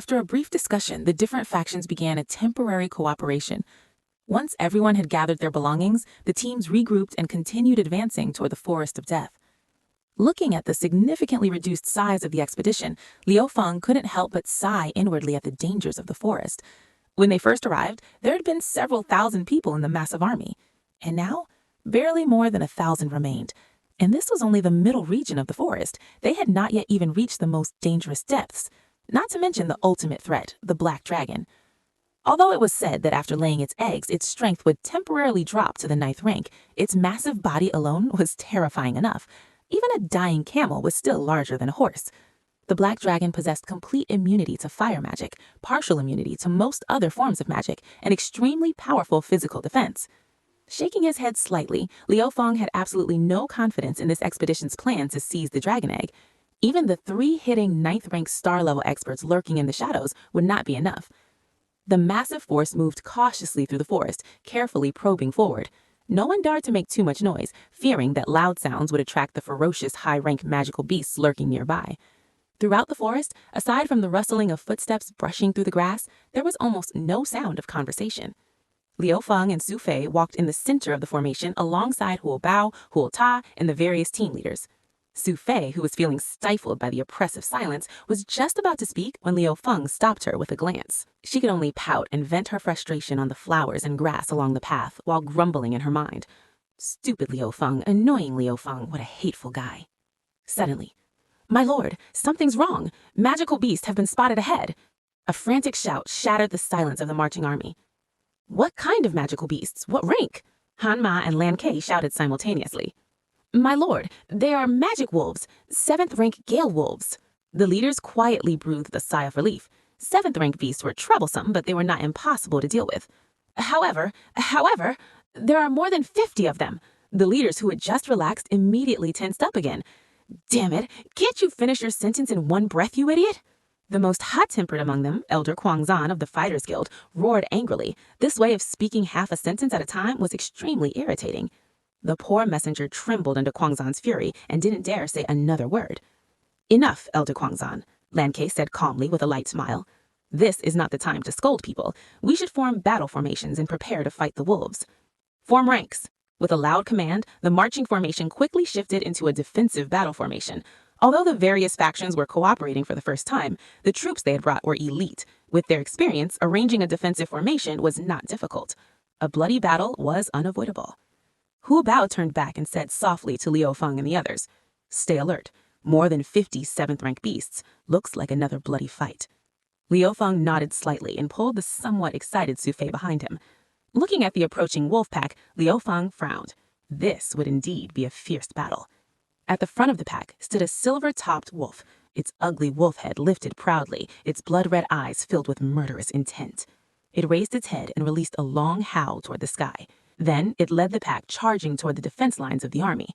After a brief discussion, the different factions began a temporary cooperation. Once everyone had gathered their belongings, the teams regrouped and continued advancing toward the Forest of Death. Looking at the significantly reduced size of the expedition, Liu Feng couldn't help but sigh inwardly at the dangers of the forest. When they first arrived, there had been several thousand people in the massive army, and now barely more than 1,000 remained. And this was only the middle region of the forest. They had not yet even reached the most dangerous depths, not to mention the ultimate threat, the black dragon. Although it was said that after laying its eggs, its strength would temporarily drop to the 9th rank, its massive body alone was terrifying enough. Even a dying camel was still larger than a horse. The black dragon possessed complete immunity to fire magic, partial immunity to most other forms of magic, and extremely powerful physical defense. Shaking his head slightly, Liu Feng had absolutely no confidence in this expedition's plan to seize the dragon egg. Even the 3 hitting 9th rank star-level experts lurking in the shadows would not be enough. The massive force moved cautiously through the forest, carefully probing forward. No one dared to make too much noise, fearing that loud sounds would attract the ferocious high-rank magical beasts lurking nearby. Throughout the forest, aside from the rustling of footsteps brushing through the grass, there was almost no sound of conversation. Liu Feng and Su Fei walked in the center of the formation alongside Huo Bao, Huo Ta, and the various team leaders. Su Fei, who was feeling stifled by the oppressive silence, was just about to speak when Liu Feng stopped her with a glance. She could only pout and vent her frustration on the flowers and grass along the path while grumbling in her mind. Stupid Liu Feng, annoying Liu Feng, what a hateful guy. Suddenly, "My lord, something's wrong. Magical beasts have been spotted ahead." A frantic shout shattered the silence of the marching army. "What kind of magical beasts? What rank?" Han Ma and Lan Ke shouted simultaneously. "My lord, they are magic wolves, 7th rank gale wolves." The leaders quietly breathed a sigh of relief. 7th rank beasts were troublesome, but they were not impossible to deal with. However, there are more than 50 of them." The leaders who had just relaxed immediately tensed up again. "Damn it, can't you finish your sentence in one breath, you idiot?" The most hot-tempered among them, Elder Kwangzan of the Fighters Guild, roared angrily. This way of speaking half a sentence at a time was extremely irritating. The poor messenger trembled under Kwangzan's fury and didn't dare say another word. "Enough, Elder Kwangzan," Lan Ke said calmly with a light smile. "This is not the time to scold people. We should form battle formations and prepare to fight the wolves. Form ranks." With a loud command, the marching formation quickly shifted into a defensive battle formation. Although the various factions were cooperating for the first time, the troops they had brought were elite. With their experience, arranging a defensive formation was not difficult. A bloody battle was unavoidable. Hu Bao turned back and said softly to Liu Feng and the others, "Stay alert. More than 50 7th rank beasts. Looks like another bloody fight." Liu Feng nodded slightly and pulled the somewhat excited Su Fei behind him. Looking at the approaching wolf pack, Liu Feng frowned. This would indeed be a fierce battle. At the front of the pack stood a silver-topped wolf, its ugly wolf head lifted proudly, its blood-red eyes filled with murderous intent. It raised its head and released a long howl toward the sky. Then it led the pack charging toward the defense lines of the army.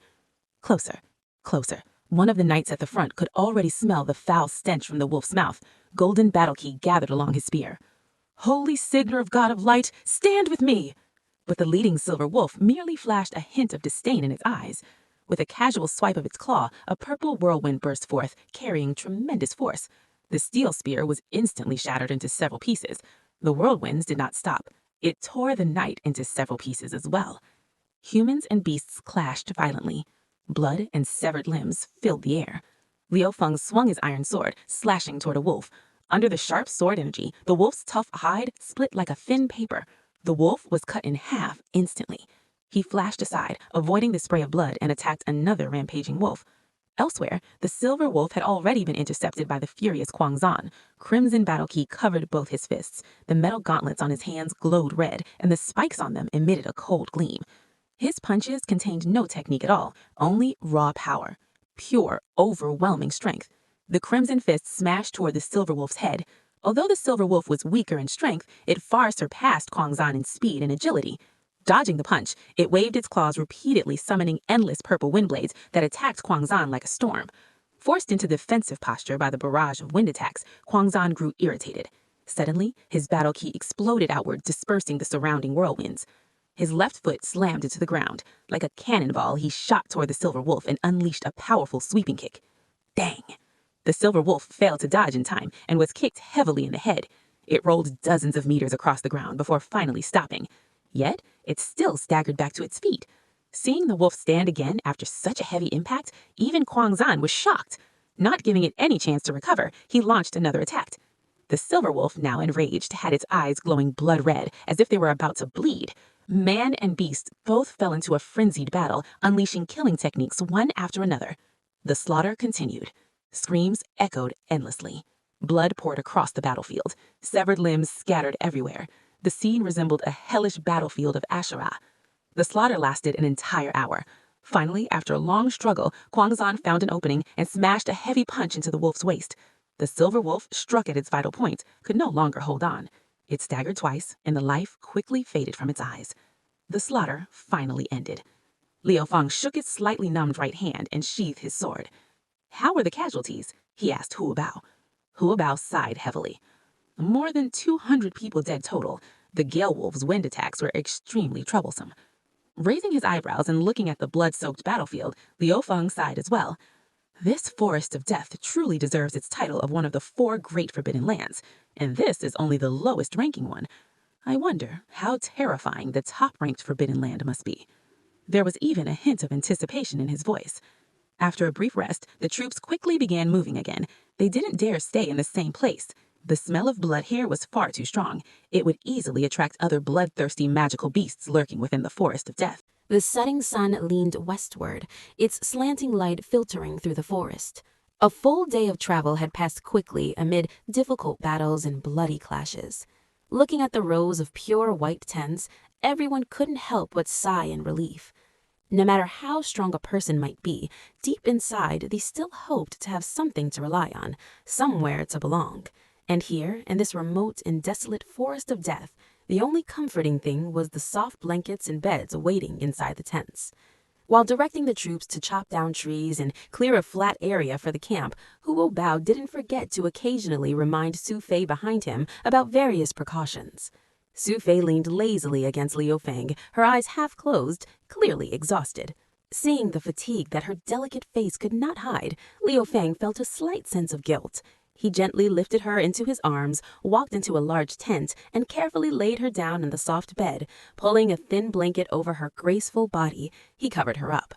Closer, closer. One of the knights at the front could already smell the foul stench from the wolf's mouth. Golden battle key gathered along his spear. "Holy Signer of God of Light, stand with me!" But the leading silver wolf merely flashed a hint of disdain in its eyes. With a casual swipe of its claw, a purple whirlwind burst forth, carrying tremendous force. The steel spear was instantly shattered into several pieces. The whirlwinds did not stop. It tore the knight into several pieces as well. Humans and beasts clashed violently. Blood and severed limbs filled the air. Liu Feng swung his iron sword, slashing toward a wolf. Under the sharp sword energy, the wolf's tough hide split like a thin paper. The wolf was cut in half instantly. He flashed aside, avoiding the spray of blood, and attacked another rampaging wolf. Elsewhere, the silver wolf had already been intercepted by the furious Kwangzan. Crimson battle key covered both his fists. The metal gauntlets on his hands glowed red, and the spikes on them emitted a cold gleam. His punches contained no technique at all, only raw power. Pure, overwhelming strength. The crimson fist smashed toward the silver wolf's head. Although the silver wolf was weaker in strength, it far surpassed Kwangzan in speed and agility. Dodging the punch, it waved its claws repeatedly, summoning endless purple wind blades that attacked Kwangzan like a storm. Forced into defensive posture by the barrage of wind attacks, Kwangzan grew irritated. Suddenly, his battle key exploded outward, dispersing the surrounding whirlwinds. His left foot slammed into the ground. Like a cannonball, he shot toward the silver wolf and unleashed a powerful sweeping kick. Dang! The silver wolf failed to dodge in time and was kicked heavily in the head. It rolled dozens of meters across the ground before finally stopping. Yet, it still staggered back to its feet. Seeing the wolf stand again after such a heavy impact, even Quangzan was shocked. Not giving it any chance to recover, he launched another attack. The silver wolf, now enraged, had its eyes glowing blood red, as if they were about to bleed. Man and beast both fell into a frenzied battle, unleashing killing techniques one after another. The slaughter continued. Screams echoed endlessly. Blood poured across the battlefield. Severed limbs scattered everywhere. The scene resembled a hellish battlefield of Asherah. The slaughter lasted an entire hour. Finally, after a long struggle, Quangzan found an opening and smashed a heavy punch into the wolf's waist. The silver wolf, struck at its vital point, could no longer hold on. It staggered twice, and the life quickly faded from its eyes. The slaughter finally ended. Liu Feng shook his slightly numbed right hand and sheathed his sword. "How were the casualties?" he asked Hu Bao. Hu Bao sighed heavily. "More than 200 people dead total. The Gale Wolf's wind attacks were extremely troublesome." Raising his eyebrows and looking at the blood-soaked battlefield, Liu Feng sighed as well. "This forest of death truly deserves its title of one of the 4 great forbidden lands, and this is only the lowest ranking one. I wonder how terrifying the top-ranked forbidden land must be." There was even a hint of anticipation in his voice. After a brief rest, the troops quickly began moving again. They didn't dare stay in the same place. The smell of blood here was far too strong. It would easily attract other bloodthirsty magical beasts lurking within the forest of death. The setting sun leaned westward, its slanting light filtering through the forest. A full day of travel had passed quickly amid difficult battles and bloody clashes. Looking at the rows of pure white tents, everyone couldn't help but sigh in relief. No matter how strong a person might be, deep inside they still hoped to have something to rely on, somewhere to belong. And here, in this remote and desolate forest of death, the only comforting thing was the soft blankets and beds awaiting inside the tents. While directing the troops to chop down trees and clear a flat area for the camp, Huo Bao didn't forget to occasionally remind Su Fei behind him about various precautions. Su Fei leaned lazily against Liu Feng, her eyes half closed, clearly exhausted. Seeing the fatigue that her delicate face could not hide, Liu Feng felt a slight sense of guilt. He gently lifted her into his arms, walked into a large tent, and carefully laid her down in the soft bed. Pulling a thin blanket over her graceful body, he covered her up.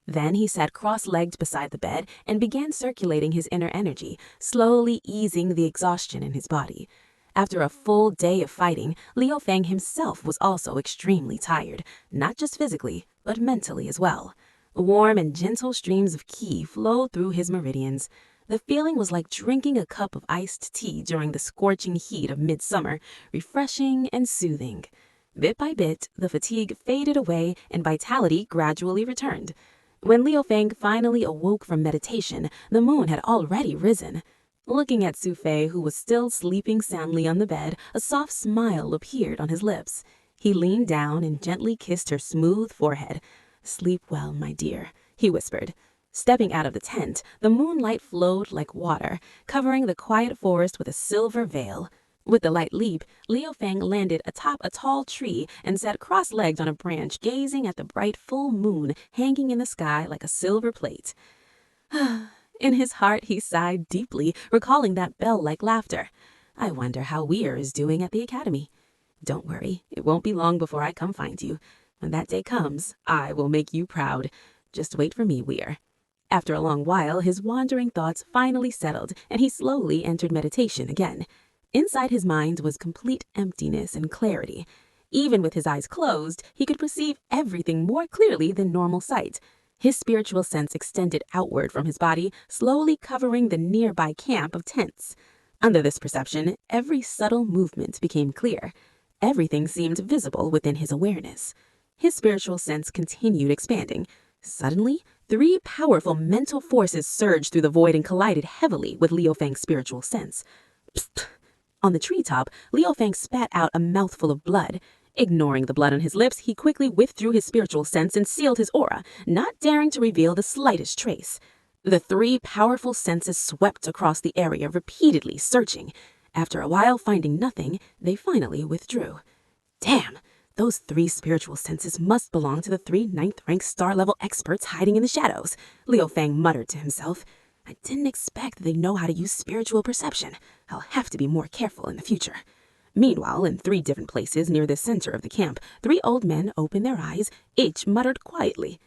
Then he sat cross-legged beside the bed and began circulating his inner energy, slowly easing the exhaustion in his body. After a full day of fighting, Liu Feng himself was also extremely tired, not just physically, but mentally as well. Warm and gentle streams of qi flowed through his meridians. The feeling was like drinking a cup of iced tea during the scorching heat of midsummer, refreshing and soothing. Bit by bit, the fatigue faded away and vitality gradually returned. When Liu Feng finally awoke from meditation, the moon had already risen. Looking at Su Fei, who was still sleeping soundly on the bed, a soft smile appeared on his lips. He leaned down and gently kissed her smooth forehead. "Sleep well, my dear," he whispered. Stepping out of the tent, the moonlight flowed like water, covering the quiet forest with a silver veil. With a light leap, Liu Feng landed atop a tall tree and sat cross-legged on a branch, gazing at the bright full moon hanging in the sky like a silver plate. In his heart, he sighed deeply, recalling that bell-like laughter. "I wonder how Weir is doing at the academy. Don't worry, it won't be long before I come find you. When that day comes, I will make you proud. Just wait for me, Weir." After a long while, his wandering thoughts finally settled, and he slowly entered meditation again. Inside his mind was complete emptiness and clarity. Even with his eyes closed, he could perceive everything more clearly than normal sight. His spiritual sense extended outward from his body, slowly covering the nearby camp of tents. Under this perception, every subtle movement became clear. Everything seemed visible within his awareness. His spiritual sense continued expanding. Suddenly, 3 powerful mental forces surged through the void and collided heavily with Liu Feng's spiritual sense. Psst! On the treetop, Liu Feng spat out a mouthful of blood. Ignoring the blood on his lips, he quickly withdrew his spiritual sense and sealed his aura, not daring to reveal the slightest trace. The 3 powerful senses swept across the area, repeatedly searching. After a while, finding nothing, they finally withdrew. Damn! Those 3 spiritual senses must belong to the 3 ninth-rank star-level experts hiding in the shadows, Liu Feng muttered to himself. I didn't expect that they know how to use spiritual perception. I'll have to be more careful in the future. Meanwhile, in 3 different places near the center of the camp, 3 old men opened their eyes, each muttered quietly.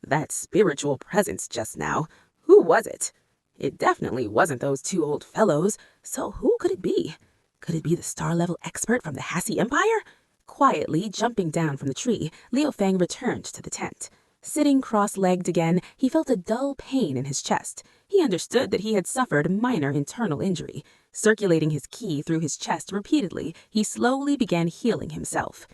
That spiritual presence just now, who was it? It definitely wasn't those 2 old fellows, so who could it be? Could it be the star-level expert from the Hassi Empire? Quietly jumping down from the tree, Liu Fang returned to the tent. Sitting cross-legged again, he felt a dull pain in his chest. He understood that he had suffered minor internal injury. Circulating his ki through his chest repeatedly, he slowly began healing himself.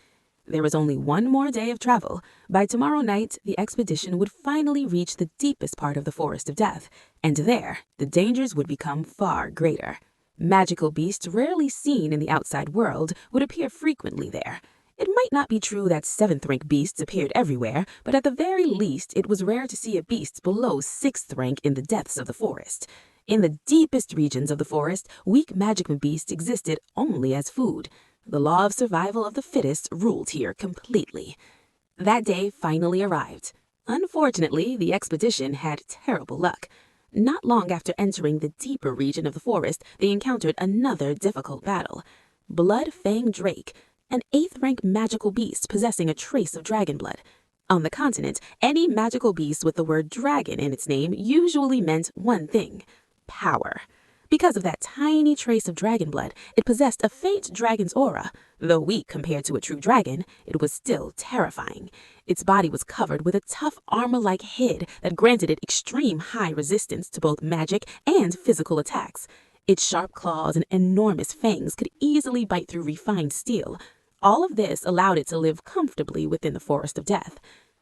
There was only 1 more day of travel. By tomorrow night, the expedition would finally reach the deepest part of the Forest of Death, and there, the dangers would become far greater. Magical beasts rarely seen in the outside world would appear frequently there. It might not be true that 7th-rank beasts appeared everywhere, but at the very least it was rare to see a beast below 6th rank in the depths of the forest. In the deepest regions of the forest, weak magical beasts existed only as food. The law of survival of the fittest ruled here completely. That day finally arrived. Unfortunately, the expedition had terrible luck. Not long after entering the deeper region of the forest, they encountered another difficult battle. Blood-Fang Drake, an 8th-rank magical beast possessing a trace of dragon blood. On the continent, any magical beast with the word dragon in its name usually meant one thing: power. Because of that tiny trace of dragon blood, it possessed a faint dragon's aura. Though weak compared to a true dragon, it was still terrifying. Its body was covered with a tough armor-like head that granted it extreme high resistance to both magic and physical attacks. Its sharp claws and enormous fangs could easily bite through refined steel. All of this allowed it to live comfortably within the Forest of Death.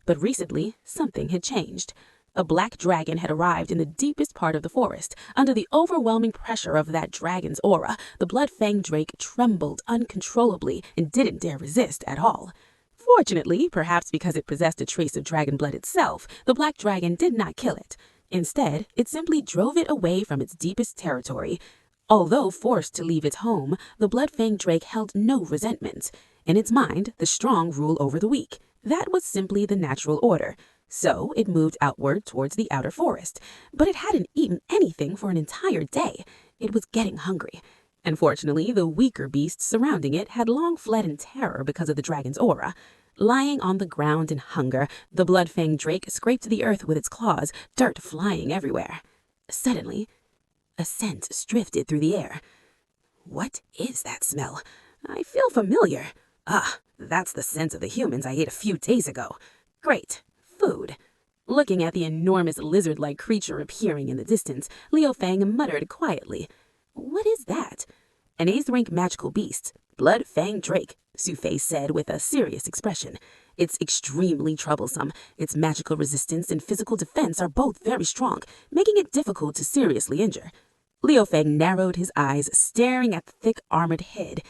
But recently, something had changed. A black dragon had arrived in the deepest part of the forest. Under the overwhelming pressure of that dragon's aura, the Blood-Fang Drake trembled uncontrollably and didn't dare resist at all. Fortunately, perhaps because it possessed a trace of dragon blood itself, the black dragon did not kill it. Instead, it simply drove it away from its deepest territory. Although forced to leave its home, the Blood-Fang Drake held no resentment. In its mind, the strong rule over the weak. That was simply the natural order. So it moved outward towards the outer forest. But it hadn't eaten anything for an entire day. It was getting hungry. Unfortunately, the weaker beasts surrounding it had long fled in terror because of the dragon's aura. Lying on the ground in hunger, the Blood-Fang Drake scraped the earth with its claws, dirt flying everywhere. Suddenly, a scent drifted through the air. What is that smell? I feel familiar. Ah, that's the scent of the humans I ate a few days ago. Great. Food. Looking at the enormous lizard-like creature appearing in the distance, Liu Fang muttered quietly. What is that? An 8th-rank magical beast, Blood-Fang Drake, Su Fei said with a serious expression. It's extremely troublesome. Its magical resistance and physical defense are both very strong, making it difficult to seriously injure. Liu Fang narrowed his eyes, staring at the thick armored head.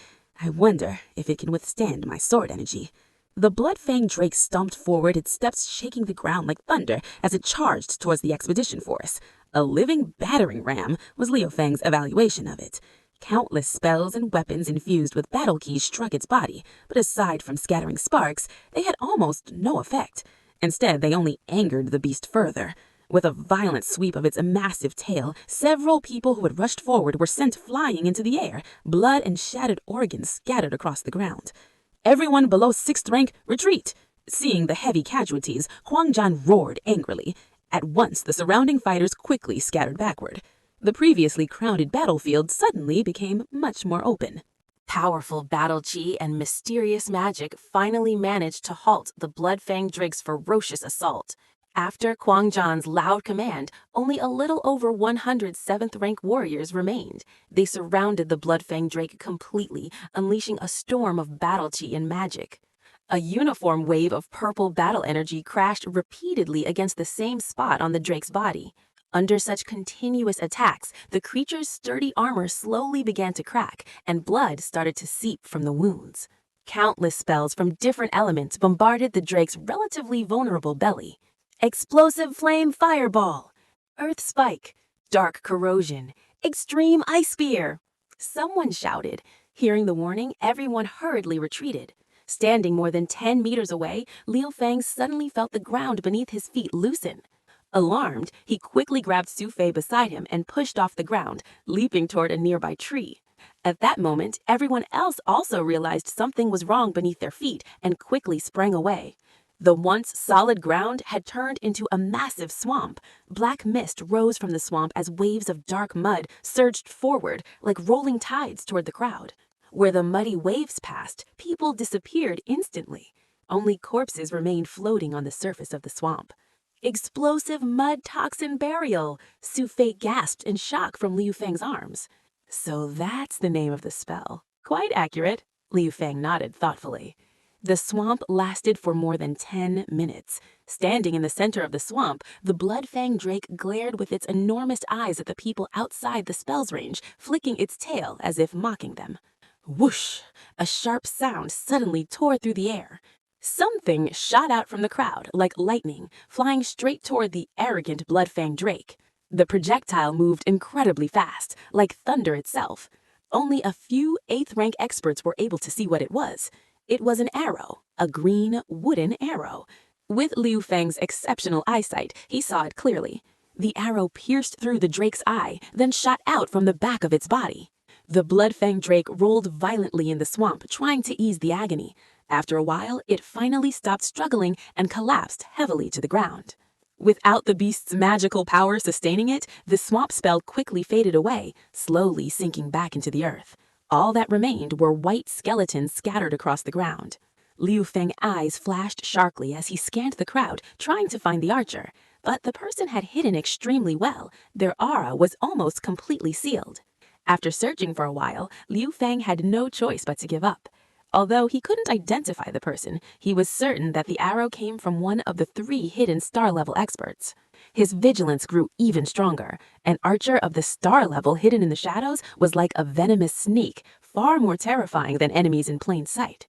I wonder if it can withstand my sword energy. The Blood-Fang Drake stomped forward, its steps shaking the ground like thunder as it charged towards the expedition force. A living battering ram was Liu Fang's evaluation of it. Countless spells and weapons infused with battle keys struck its body, but aside from scattering sparks, they had almost no effect. Instead, they only angered the beast further. With a violent sweep of its massive tail, several people who had rushed forward were sent flying into the air, blood and shattered organs scattered across the ground. Everyone below 6th rank, retreat! Seeing the heavy casualties, Huang Zhan roared angrily. At once, the surrounding fighters quickly scattered backward. The previously crowded battlefield suddenly became much more open. Powerful battle chi and mysterious magic finally managed to halt the Blood-Fang Drake's ferocious assault. After Huang Zhan's loud command, only a little over 100 7th-rank warriors remained. They surrounded the Blood-Fang Drake completely, unleashing a storm of battle chi and magic. A uniform wave of purple battle energy crashed repeatedly against the same spot on the Drake's body. Under such continuous attacks, the creature's sturdy armor slowly began to crack, and blood started to seep from the wounds. Countless spells from different elements bombarded the Drake's relatively vulnerable belly. Explosive Flame Fireball, Earth Spike, Dark Corrosion, Extreme Ice Spear. Someone shouted. Hearing the warning, everyone hurriedly retreated. Standing more than 10 meters away, Liu Fang suddenly felt the ground beneath his feet loosen. Alarmed, he quickly grabbed Su Fei beside him and pushed off the ground, leaping toward a nearby tree. At that moment, everyone else also realized something was wrong beneath their feet and quickly sprang away. The once solid ground had turned into a massive swamp. Black mist rose from the swamp as waves of dark mud surged forward like rolling tides toward the crowd. Where the muddy waves passed, people disappeared instantly. Only corpses remained floating on the surface of the swamp. Explosive mud toxin burial! Su Fei gasped in shock from Liu Feng's arms. So that's the name of the spell. Quite accurate, Liu Feng nodded thoughtfully. The swamp lasted for more than 10 minutes. Standing in the center of the swamp, the blood-fanged drake glared with its enormous eyes at the people outside the spell's range, flicking its tail as if mocking them. Whoosh! A sharp sound suddenly tore through the air. Something shot out from the crowd like lightning, flying straight toward the arrogant blood-fanged drake. The projectile moved incredibly fast, like thunder itself. Only a few 8th rank experts were able to see what it was. It was an arrow, a green wooden arrow. With Liu Feng's exceptional eyesight, he saw it clearly. The arrow pierced through the drake's eye, then shot out from the back of its body. The blood-fanged drake rolled violently in the swamp, trying to ease the agony. After a while, it finally stopped struggling and collapsed heavily to the ground. Without the beast's magical power sustaining it, the swamp spell quickly faded away, slowly sinking back into the earth. All that remained were white skeletons scattered across the ground. Liu Feng's eyes flashed sharply as he scanned the crowd, trying to find the archer. But the person had hidden extremely well. Their aura was almost completely sealed. After searching for a while, Liu Feng had no choice but to give up. Although he couldn't identify the person, he was certain that the arrow came from one of the 3 hidden star-level experts. His vigilance grew even stronger. An archer of the star level hidden in the shadows was like a venomous snake, far more terrifying than enemies in plain sight.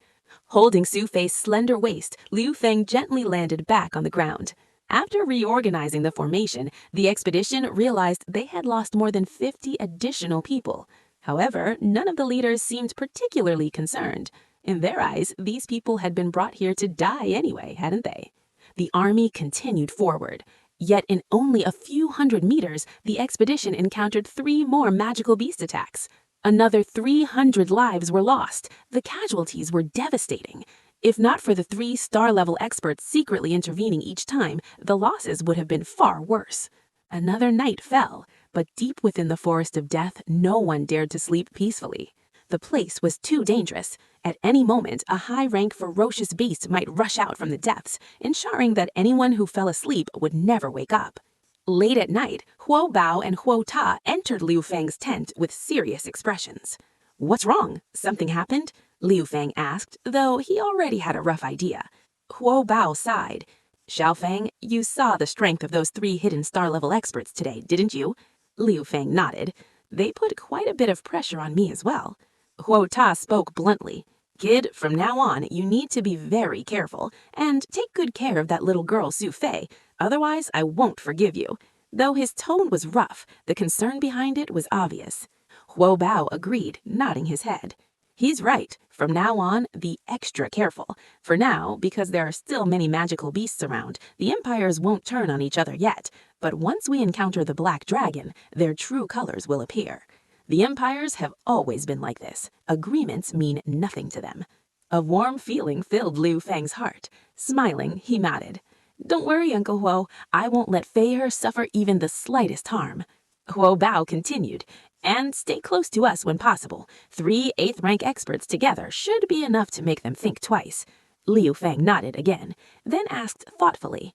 Holding Su Fei's slender waist, Liu Feng gently landed back on the ground. After reorganizing the formation, the expedition realized they had lost more than 50 additional people. However, none of the leaders seemed particularly concerned. In their eyes, these people had been brought here to die anyway, hadn't they? The army continued forward. Yet in only a few hundred meters, the expedition encountered 3 more magical beast attacks. Another 300 lives were lost. The casualties were devastating. If not for the 3 star-level experts secretly intervening each time, the losses would have been far worse. Another night fell, but deep within the forest of death, no one dared to sleep peacefully. The place was too dangerous. At any moment, a high-rank ferocious beast might rush out from the depths, ensuring that anyone who fell asleep would never wake up. Late at night, Huo Bao and Huo Ta entered Liu Feng's tent with serious expressions. "What's wrong? Something happened?" Liu Feng asked, though he already had a rough idea. Huo Bao sighed. "Xiao Feng, you saw the strength of those 3 hidden star-level experts today, didn't you?" Liu Feng nodded. "They put quite a bit of pressure on me as well." Huo Ta spoke bluntly. "Kid, from now on, you need to be very careful, and take good care of that little girl Su Fei, otherwise I won't forgive you." Though his tone was rough, the concern behind it was obvious. Huo Bao agreed, nodding his head. "He's right. From now on, be extra careful. For now, because there are still many magical beasts around, the empires won't turn on each other yet. But once we encounter the black dragon, their true colors will appear. The empires have always been like this. Agreements mean nothing to them." A warm feeling filled Liu Feng's heart. Smiling, he nodded. "Don't worry, Uncle Huo. I won't let Fei suffer even the slightest harm." Huo Bao continued. "And stay close to us when possible. 3 8th-rank experts together should be enough to make them think twice." Liu Feng nodded again, then asked thoughtfully,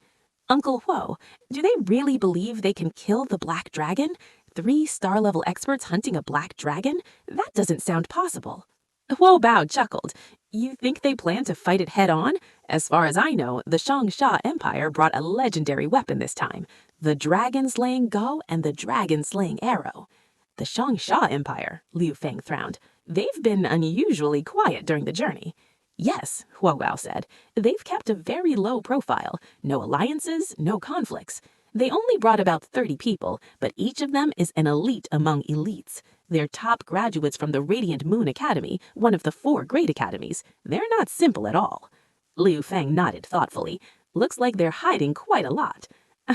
"Uncle Huo, do they really believe they can kill the black dragon? 3 star-level experts hunting a black dragon? That doesn't sound possible." Huo Bao chuckled. "You think they plan to fight it head-on? As far as I know, the Changsha Empire brought a legendary weapon this time, the dragon-slaying bow and the dragon-slaying arrow." "The Changsha Empire," Liu Feng frowned. "They've been unusually quiet during the journey." "Yes," Huo Bao said. "They've kept a very low profile. No alliances, no conflicts. They only brought about 30 people, but each of them is an elite among elites. They're top graduates from the Radiant Moon Academy, one of the 4 great academies. They're not simple at all." Liu Feng nodded thoughtfully. "Looks like they're hiding quite a lot."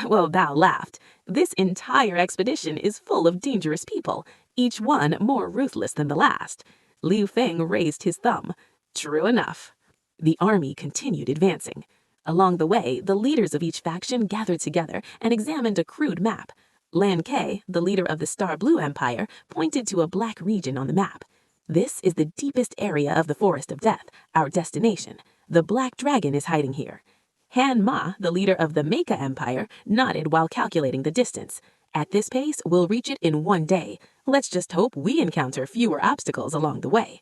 Well, Bao laughed. This entire expedition is full of dangerous people, each one more ruthless than the last. Liu Feng raised his thumb. True enough. The army continued advancing. Along the way, the leaders of each faction gathered together and examined a crude map. Lan Ke, the leader of the Star Blue Empire, pointed to a black region on the map. This is the deepest area of the Forest of Death, our destination. The Black Dragon is hiding here. Han Ma, the leader of the Meika Empire, nodded while calculating the distance. At this pace, we'll reach it in 1 day. Let's just hope we encounter fewer obstacles along the way.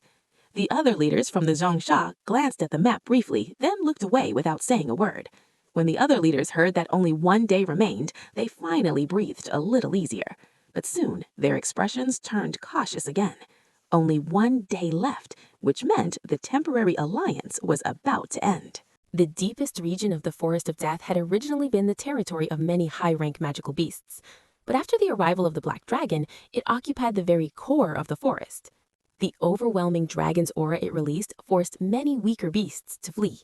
The other leaders from the Zhongsha glanced at the map briefly, then looked away without saying a word. When the other leaders heard that only 1 day remained, they finally breathed a little easier. But soon, their expressions turned cautious again. Only 1 day left, which meant the temporary alliance was about to end. The deepest region of the Forest of Death had originally been the territory of many high-rank magical beasts. But after the arrival of the Black Dragon, it occupied the very core of the forest. The overwhelming dragon's aura it released forced many weaker beasts to flee.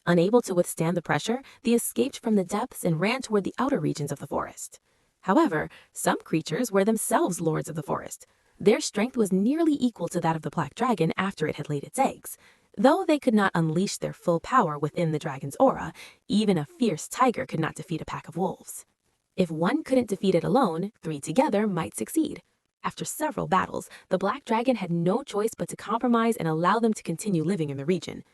Unable to withstand the pressure, they escaped from the depths and ran toward the outer regions of the forest. However, some creatures were themselves lords of the forest. Their strength was nearly equal to that of the Black Dragon after it had laid its eggs. Though they could not unleash their full power within the dragon's aura, even a fierce tiger could not defeat a pack of wolves. If one couldn't defeat it alone, 3 together might succeed. After several battles, the Black Dragon had no choice but to compromise and allow them to continue living in the region.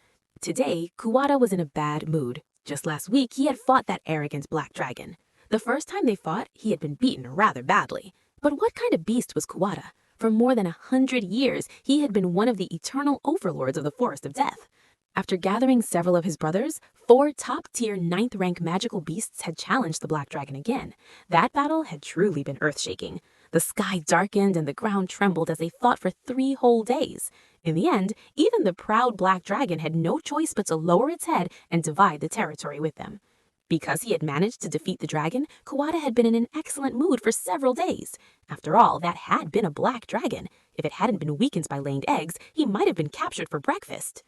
Today, Kuwata was in a bad mood. Just last week, he had fought that arrogant Black Dragon. The first time they fought, he had been beaten rather badly. But what kind of beast was Kuwata? For more than 100 years, he had been one of the eternal overlords of the Forest of Death. After gathering several of his brothers, 4 top-tier 9th-rank magical beasts had challenged the Black Dragon again. That battle had truly been earth-shaking. The sky darkened and the ground trembled as they fought for 3 whole days. In the end, even the proud Black Dragon had no choice but to lower its head and divide the territory with them. Because he had managed to defeat the dragon, Kuwata had been in an excellent mood for several days. After all, that had been a Black Dragon. If it hadn't been weakened by laying eggs, he might have been captured for breakfast.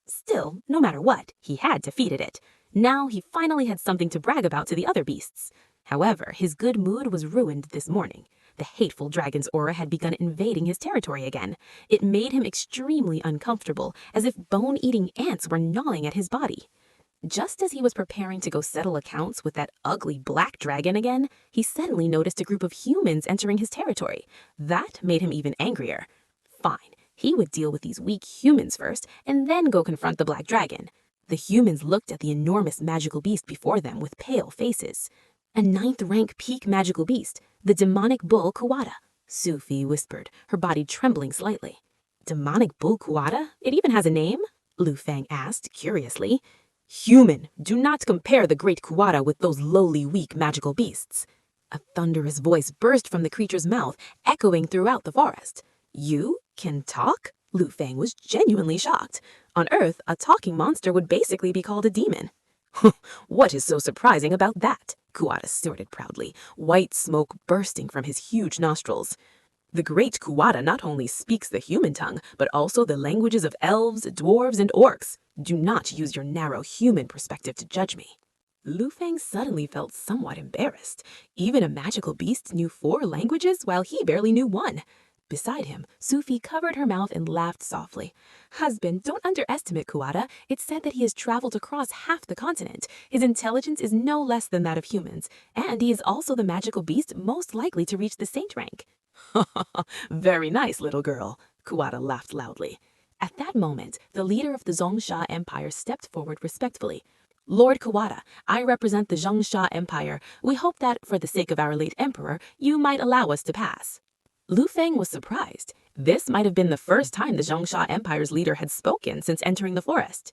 Still, no matter what, he had defeated it. Now he finally had something to brag about to the other beasts. However, his good mood was ruined this morning. The hateful dragon's aura had begun invading his territory again. It made him extremely uncomfortable, as if bone-eating ants were gnawing at his body. Just as he was preparing to go settle accounts with that ugly Black Dragon again, he suddenly noticed a group of humans entering his territory. That made him even angrier. Fine, he would deal with these weak humans first, and then go confront the Black Dragon. The humans looked at the enormous magical beast before them with pale faces. A 9th-rank peak magical beast, the demonic bull Kuwata, Sufi whispered, her body trembling slightly. Demonic bull Kuwata? It even has a name? Lu Feng asked, curiously. Human, do not compare the great Kuwata with those lowly, weak magical beasts. A thunderous voice burst from the creature's mouth, echoing throughout the forest. You can talk? Lu Feng was genuinely shocked. On Earth, a talking monster would basically be called a demon. What is so surprising about that? Kuwata snorted proudly, white smoke bursting from his huge nostrils. The great Kuwata not only speaks the human tongue, but also the languages of elves, dwarves, and orcs. Do not use your narrow human perspective to judge me. Lu Feng suddenly felt somewhat embarrassed. Even a magical beast knew 4 languages while he barely knew 1. Beside him, Sufi covered her mouth and laughed softly. Husband, don't underestimate Kuwata. It's said that he has traveled across half the continent. His intelligence is no less than that of humans, and he is also the magical beast most likely to reach the saint rank. Very nice, little girl, Kuwata laughed loudly. At that moment, the leader of the Zhongsha Empire stepped forward respectfully. Lord Kuwata, I represent the Zhongsha Empire. We hope that, for the sake of our late emperor, you might allow us to pass. Lu Feng was surprised. This might have been the first time the Zhongsha Empire's leader had spoken since entering the forest.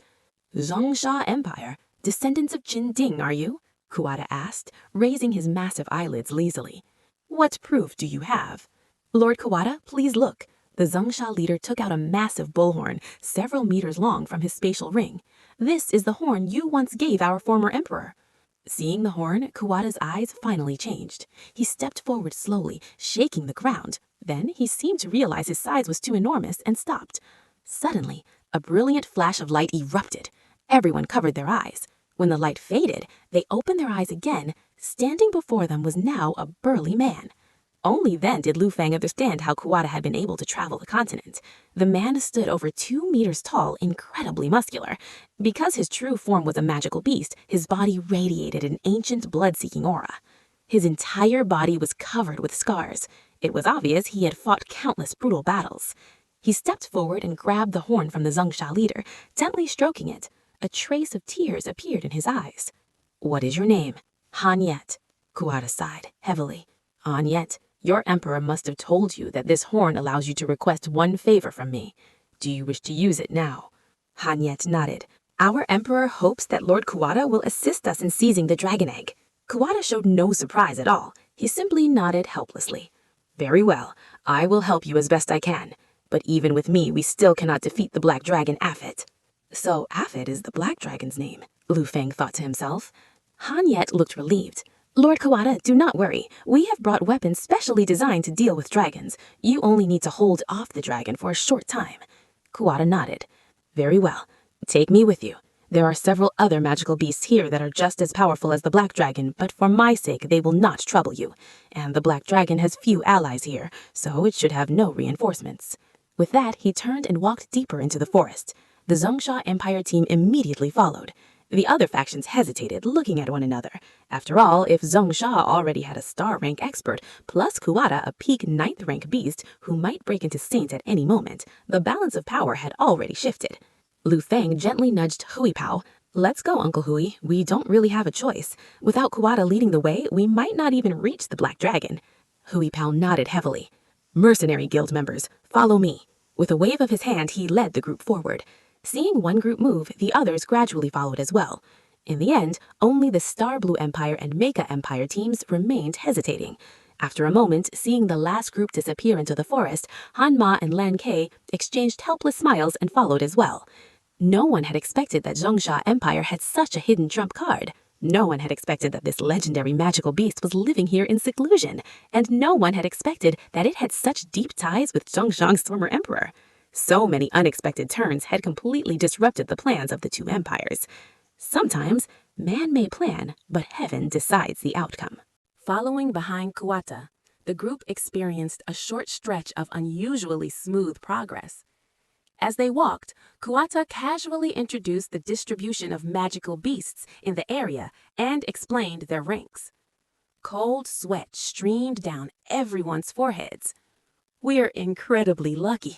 Zhongsha Empire? Descendants of Qin Ding, are you? Kuwata asked, raising his massive eyelids lazily. What proof do you have? Lord Kuwata, please look. The Zhongsha leader took out a massive bullhorn, several meters long, from his spatial ring. This is the horn you once gave our former emperor. Seeing the horn, Kuwata's eyes finally changed. He stepped forward slowly, shaking the ground. Then he seemed to realize his size was too enormous and stopped. Suddenly, a brilliant flash of light erupted. Everyone covered their eyes. When the light faded, they opened their eyes again, Standing before them was now a burly man. Only then did Liu Fang understand how Kuwata had been able to travel the continent. The man stood over 2 meters tall, incredibly muscular. Because his true form was a magical beast, his body radiated an ancient blood-seeking aura. His entire body was covered with scars. It was obvious he had fought countless brutal battles. He stepped forward and grabbed the horn from the Zhongsha leader, gently stroking it. A trace of tears appeared in his eyes. "What is your name?" "Han Yet." Kuwata sighed heavily. "Han Yet, your emperor must have told you that this horn allows you to request one favor from me. Do you wish to use it now?" Han Yet nodded. "Our emperor hopes that Lord Kuwata will assist us in seizing the dragon egg." Kuwata showed no surprise at all. He simply nodded helplessly. "Very well, I will help you as best I can. But even with me, we still cannot defeat the black dragon Afet." So Afet is the black dragon's name, Liu Fang thought to himself. Han Yet looked relieved. "Lord Kuwata, do not worry. We have brought weapons specially designed to deal with dragons. You only need to hold off the dragon for a short time." Kuwata nodded. "Very well. Take me with you. There are several other magical beasts here that are just as powerful as the black dragon, but for my sake they will not trouble you. And the black dragon has few allies here, so it should have no reinforcements." With that, he turned and walked deeper into the forest. The Zhongsha Empire team immediately followed. The other factions hesitated, looking at one another. After all, if Zhongsha already had a star-rank expert, plus Kuwata, a peak 9th-rank beast who might break into Saint at any moment, the balance of power had already shifted. Liu Fang gently nudged Hui Pao. "Let's go, Uncle Hui. We don't really have a choice. Without Kuwata leading the way, we might not even reach the Black Dragon." Hui Pao nodded heavily. "Mercenary Guild members, follow me." With a wave of his hand, he led the group forward. Seeing one group move, the others gradually followed as well. In the end, only the Star Blue Empire and Mecha Empire teams remained hesitating. After a moment, seeing the last group disappear into the forest, Han Ma and Lan Ke exchanged helpless smiles and followed as well. No one had expected that Zhongsha Empire had such a hidden trump card. No one had expected that this legendary magical beast was living here in seclusion, and no one had expected that it had such deep ties with Zhongxiang's former emperor. So many unexpected turns had completely disrupted the plans of the two empires. Sometimes, man may plan, but heaven decides the outcome. Following behind Kuwata, the group experienced a short stretch of unusually smooth progress. As they walked, Kuwata casually introduced the distribution of magical beasts in the area and explained their ranks. Cold sweat streamed down everyone's foreheads. "We're incredibly lucky."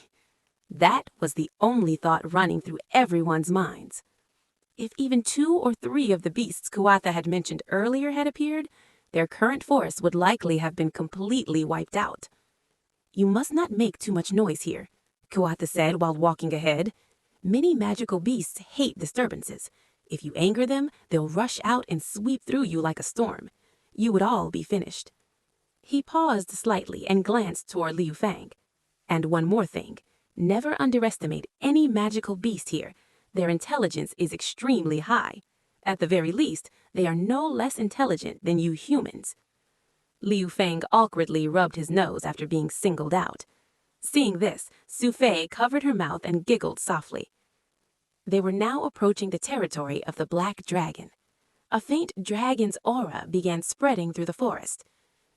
That was the only thought running through everyone's minds. If even 2 or 3 of the beasts Kuwata had mentioned earlier had appeared, their current force would likely have been completely wiped out. "You must not make too much noise here," Kuwata said while walking ahead. "Many magical beasts hate disturbances. If you anger them, they'll rush out and sweep through you like a storm. You would all be finished." He paused slightly and glanced toward Liu Fang. "And one more thing. Never underestimate any magical beast here. Their intelligence is extremely high. At the very least, they are no less intelligent than you humans." Liu Fang awkwardly rubbed his nose after being singled out. Seeing this, Su Fei covered her mouth and giggled softly. They were now approaching the territory of the Black Dragon. A faint dragon's aura began spreading through the forest.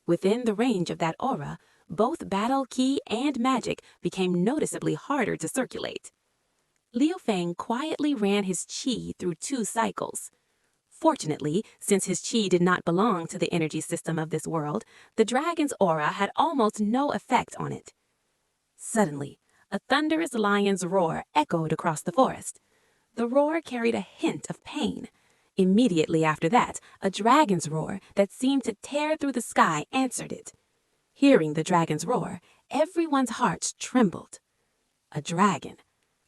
Within the range of that aura, both battle, ki, and magic became noticeably harder to circulate. Liu Fang quietly ran his qi through 2 cycles. Fortunately, since his qi did not belong to the energy system of this world, the dragon's aura had almost no effect on it. Suddenly, a thunderous lion's roar echoed across the forest. The roar carried a hint of pain. Immediately after that, a dragon's roar that seemed to tear through the sky answered it. Hearing the dragon's roar, everyone's hearts trembled. A dragon.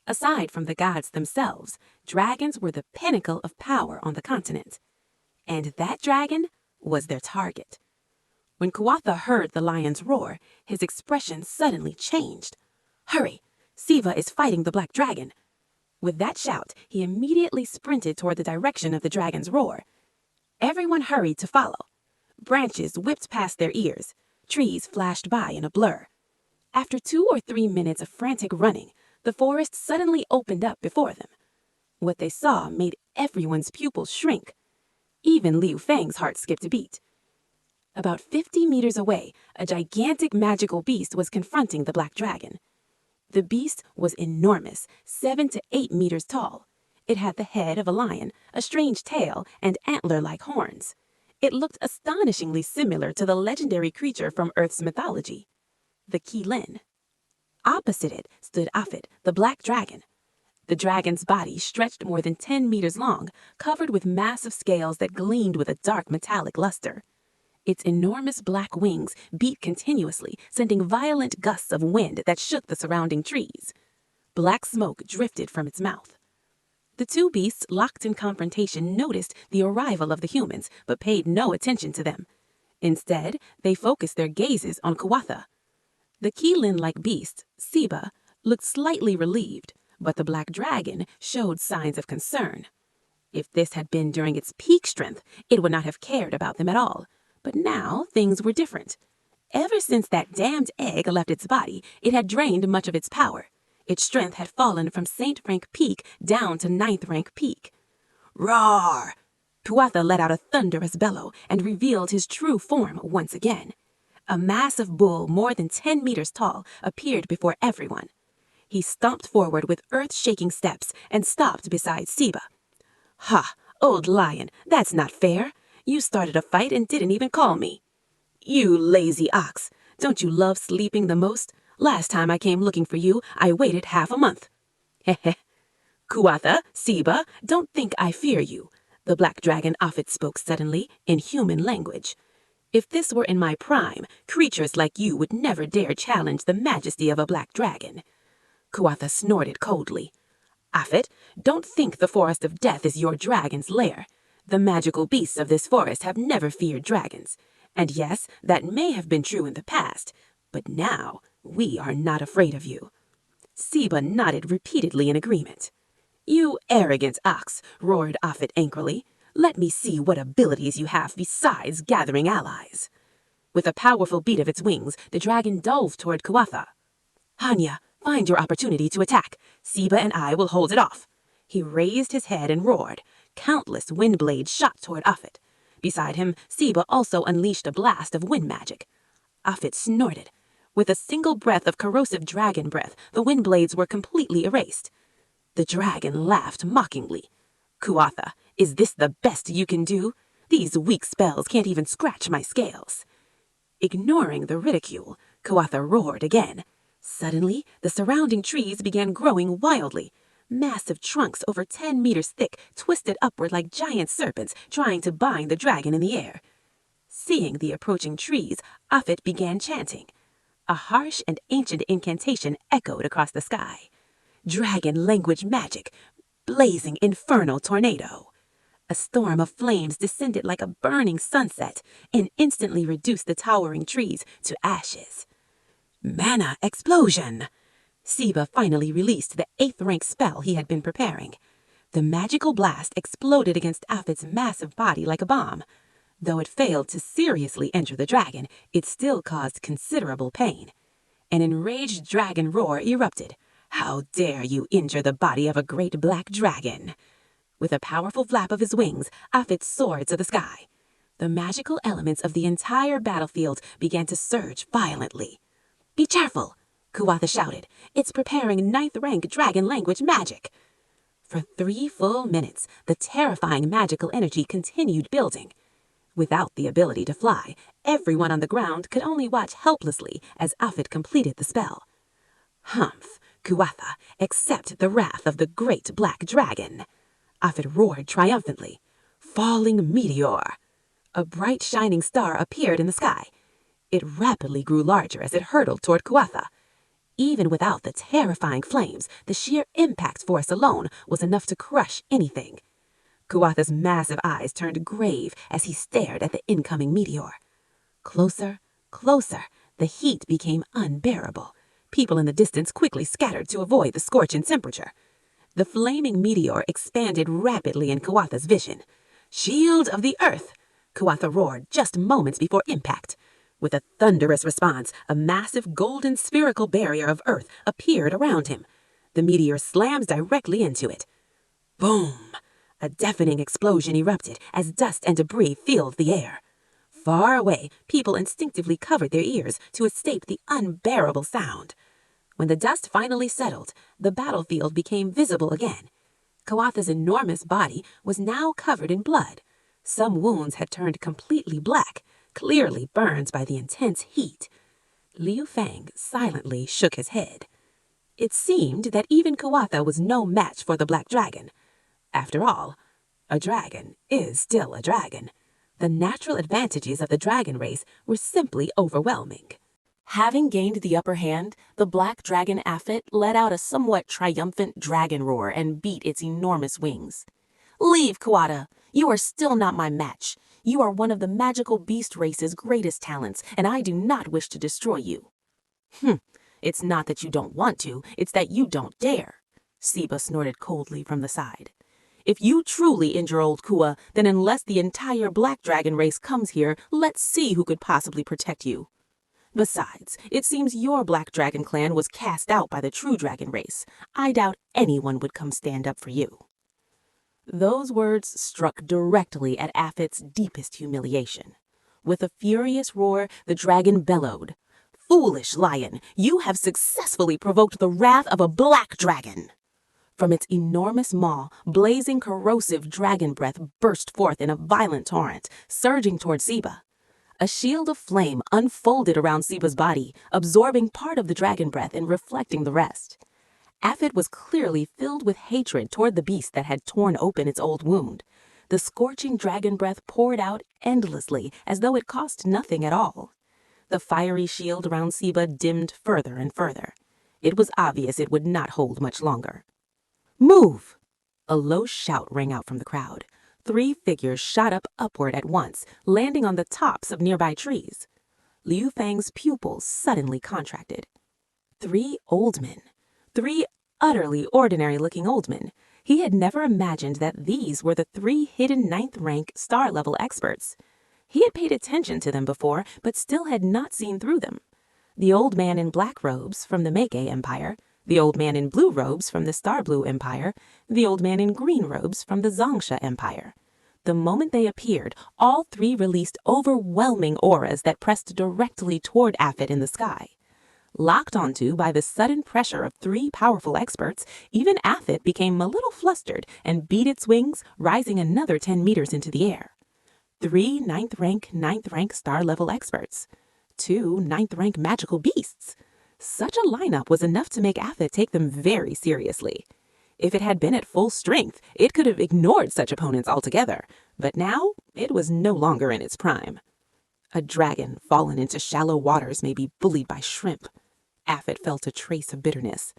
Aside from the gods themselves, dragons were the pinnacle of power on the continent. And that dragon was their target. When Kuwata heard the lion's roar, his expression suddenly changed. "Hurry! Siva is fighting the black dragon." With that shout, he immediately sprinted toward the direction of the dragon's roar. Everyone hurried to follow. Branches whipped past their ears. Trees flashed by in a blur. After 2 or 3 minutes of frantic running, the forest suddenly opened up before them. What they saw made everyone's pupils shrink. Even Liu Fang's heart skipped a beat. About 50 meters away, a gigantic magical beast was confronting the black dragon. The beast was enormous, 7 to 8 meters tall. It had the head of a lion, a strange tail, and antler-like horns. It looked astonishingly similar to the legendary creature from Earth's mythology, the Qilin. Opposite it stood Afit, the black dragon. The dragon's body stretched more than 10 meters long, covered with massive scales that gleamed with a dark metallic luster. Its enormous black wings beat continuously, sending violent gusts of wind that shook the surrounding trees. Black smoke drifted from its mouth. The two beasts locked in confrontation noticed the arrival of the humans, but paid no attention to them. Instead, they focused their gazes on Kuatha. The Qilin-like beast, Siba, looked slightly relieved, but the black dragon showed signs of concern. If this had been during its peak strength, it would not have cared about them at all. But now things were different. Ever since that damned egg left its body, it had drained much of its power. Its strength had fallen from Saint Rank Peak down to 9th Rank Peak. Roar! Tuatha let out a thunderous bellow and revealed his true form once again. A massive bull more than 10 meters tall appeared before everyone. He stomped forward with earth-shaking steps and stopped beside Siba. Ha, old lion, that's not fair. You started a fight and didn't even call me. You lazy ox, don't you love sleeping the most? Last time I came looking for you, I waited half a month. Heh. Kuatha, Siba, don't think I fear you. The black dragon Afit spoke suddenly in human language. If this were in my prime, creatures like you would never dare challenge the majesty of a black dragon. Kuatha snorted coldly. Afit, don't think the forest of death is your dragon's lair. The magical beasts of this forest have never feared dragons. And yes, that may have been true in the past, but now we are not afraid of you. Siba nodded repeatedly in agreement. You arrogant ox, roared Afit angrily. Let me see what abilities you have besides gathering allies. With a powerful beat of its wings, the dragon dove toward Kuatha. Hanya, find your opportunity to attack. Siba and I will hold it off. He raised his head and roared. Countless wind blades shot toward Afit. Beside him, Siba also unleashed a blast of wind magic. Afit snorted. With a single breath of corrosive dragon breath, the wind blades were completely erased. The dragon laughed mockingly. Kuatha, is this the best you can do? These weak spells can't even scratch my scales. Ignoring the ridicule, Kuatha roared again. Suddenly, the surrounding trees began growing wildly. Massive trunks over 10 meters thick twisted upward like giant serpents trying to bind the dragon in the air. Seeing the approaching trees, Afit began chanting. A harsh and ancient incantation echoed across the sky. Dragon language magic, blazing infernal tornado. A storm of flames descended like a burning sunset and instantly reduced the towering trees to ashes. Mana explosion! Siba finally released the 8th rank spell he had been preparing. The magical blast exploded against Afit's massive body like a bomb. Though it failed to seriously injure the dragon, it still caused considerable pain. An enraged dragon roar erupted. How dare you injure the body of a great black dragon? With a powerful flap of his wings, Afit soared to the sky. The magical elements of the entire battlefield began to surge violently. Be careful! Kuatha shouted. It's preparing 9th rank dragon language magic. For 3 full minutes, the terrifying magical energy continued building. Without the ability to fly, everyone on the ground could only watch helplessly as Afit completed the spell. Humph, Kuatha, accept the wrath of the great black dragon. Afit roared triumphantly. Falling meteor. A bright shining star appeared in the sky. It rapidly grew larger as it hurtled toward Kuatha. Even without the terrifying flames, the sheer impact force alone was enough to crush anything. Kuatha's massive eyes turned grave as he stared at the incoming meteor. Closer, closer, the heat became unbearable. People in the distance quickly scattered to avoid the scorching temperature. The flaming meteor expanded rapidly in Kuatha's vision. Shield of the Earth! Kuatha roared just moments before impact. With a thunderous response, a massive golden spherical barrier of Earth appeared around him. The meteor slams directly into it. Boom! A deafening explosion erupted as dust and debris filled the air. Far away, people instinctively covered their ears to escape the unbearable sound. When the dust finally settled, the battlefield became visible again. Kawatha's enormous body was now covered in blood. Some wounds had turned completely black, clearly burned by the intense heat. Liu Fang silently shook his head. It seemed that even Kawatha was no match for the black dragon. After all, a dragon is still a dragon. The natural advantages of the dragon race were simply overwhelming. Having gained the upper hand, the black dragon Afet let out a somewhat triumphant dragon roar and beat its enormous wings. "Leave, Kawata! You are still not my match. You are one of the magical beast race's greatest talents, and I do not wish to destroy you." It's not that you don't want to, it's that you don't dare," Siba snorted coldly from the side. "If you truly injure old Kua, then unless the entire black dragon race comes here, let's see who could possibly protect you. Besides, it seems your black dragon clan was cast out by the true dragon race. I doubt anyone would come stand up for you." Those words struck directly at Afet's deepest humiliation. With a furious roar, the dragon bellowed, "Foolish lion, you have successfully provoked the wrath of a black dragon." From its enormous maw, blazing corrosive dragon breath burst forth in a violent torrent, surging toward Siba. A shield of flame unfolded around Siba's body, absorbing part of the dragon breath and reflecting the rest. Afet was clearly filled with hatred toward the beast that had torn open its old wound. The scorching dragon breath poured out endlessly, as though it cost nothing at all. The fiery shield around Siba dimmed further and further. It was obvious it would not hold much longer. "Move!" A low shout rang out from the crowd. 3 figures shot upward at once, landing on the tops of nearby trees. Liu Fang's pupils suddenly contracted. 3 old men. 3 utterly ordinary-looking old men. He had never imagined that these were the 3 hidden 9th-rank star-level experts. He had paid attention to them before, but still had not seen through them. The old man in black robes from the Meikei Empire, the old man in blue robes from the Star Blue Empire, the old man in green robes from the Zongsha Empire. The moment they appeared, all 3 released overwhelming auras that pressed directly toward Afet in the sky. Locked onto by the sudden pressure of 3 powerful experts, even Afet became a little flustered and beat its wings, rising another 10 meters into the air. 3 9th-rank star-level experts. 2 9th-rank magical beasts. Such a lineup was enough to make Afet take them very seriously. If it had been at full strength, it could have ignored such opponents altogether, but now it was no longer in its prime. A dragon fallen into shallow waters may be bullied by shrimp. Afet felt a trace of bitterness.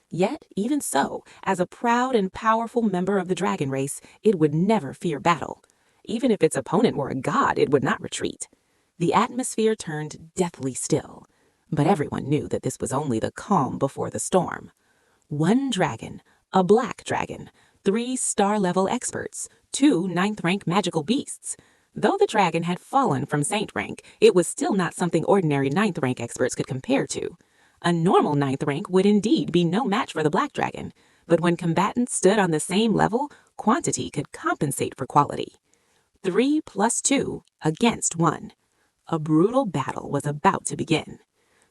Yet, even so, as a proud and powerful member of the dragon race, it would never fear battle. Even if its opponent were a god, it would not retreat. The atmosphere turned deathly still. But everyone knew that this was only the calm before the storm. 1 dragon, a black dragon, 3 star-level experts, 2 9th-rank magical beasts. Though the dragon had fallen from saint rank, it was still not something ordinary 9th-rank experts could compare to. A normal 9th rank would indeed be no match for the black dragon, but when combatants stood on the same level, quantity could compensate for quality. 3 + 2 against 1. A brutal battle was about to begin.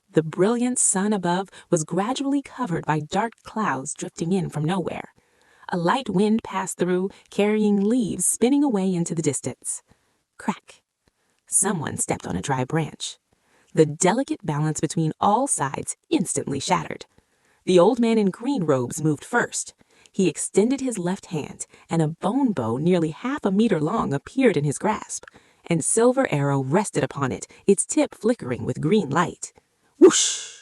The brilliant sun above was gradually covered by dark clouds drifting in from nowhere. A light wind passed through, carrying leaves spinning away into the distance. Crack! Someone stepped on a dry branch. The delicate balance between all sides instantly shattered. The old man in green robes moved first. He extended his left hand, and a bone bow nearly half a meter long appeared in his grasp, and silver arrow rested upon it, its tip flickering with green light. Whoosh!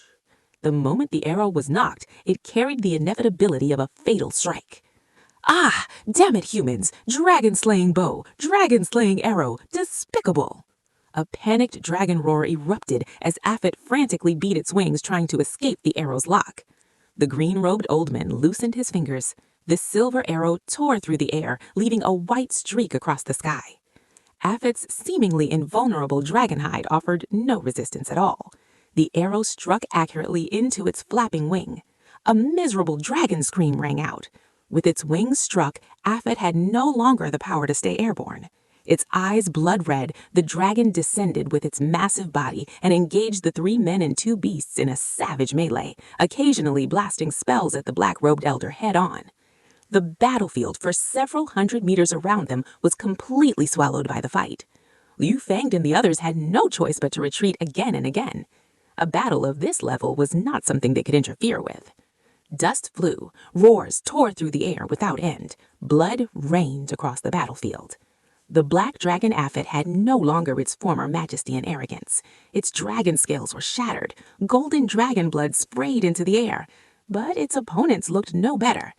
The moment the arrow was nocked, it carried the inevitability of a fatal strike. Ah! Damn it, humans! Dragon-slaying bow! Dragon-slaying arrow! Despicable! A panicked dragon roar erupted as Afet frantically beat its wings trying to escape the arrow's lock. The green-robed old man loosened his fingers. The silver arrow tore through the air, leaving a white streak across the sky. Afet's seemingly invulnerable dragon hide offered no resistance at all. The arrow struck accurately into its flapping wing. A miserable dragon scream rang out. With its wings struck, Afet had no longer the power to stay airborne. Its eyes blood red, the dragon descended with its massive body and engaged the 3 men and 2 beasts in a savage melee, occasionally blasting spells at the black-robed elder head-on. The battlefield for several hundred meters around them was completely swallowed by the fight. Liu Fang and the others had no choice but to retreat again and again. A battle of this level was not something they could interfere with. Dust flew, roars tore through the air without end, blood rained across the battlefield. The black dragon Aphid had no longer its former majesty and arrogance. Its dragon scales were shattered, golden dragon blood sprayed into the air, but its opponents looked no better.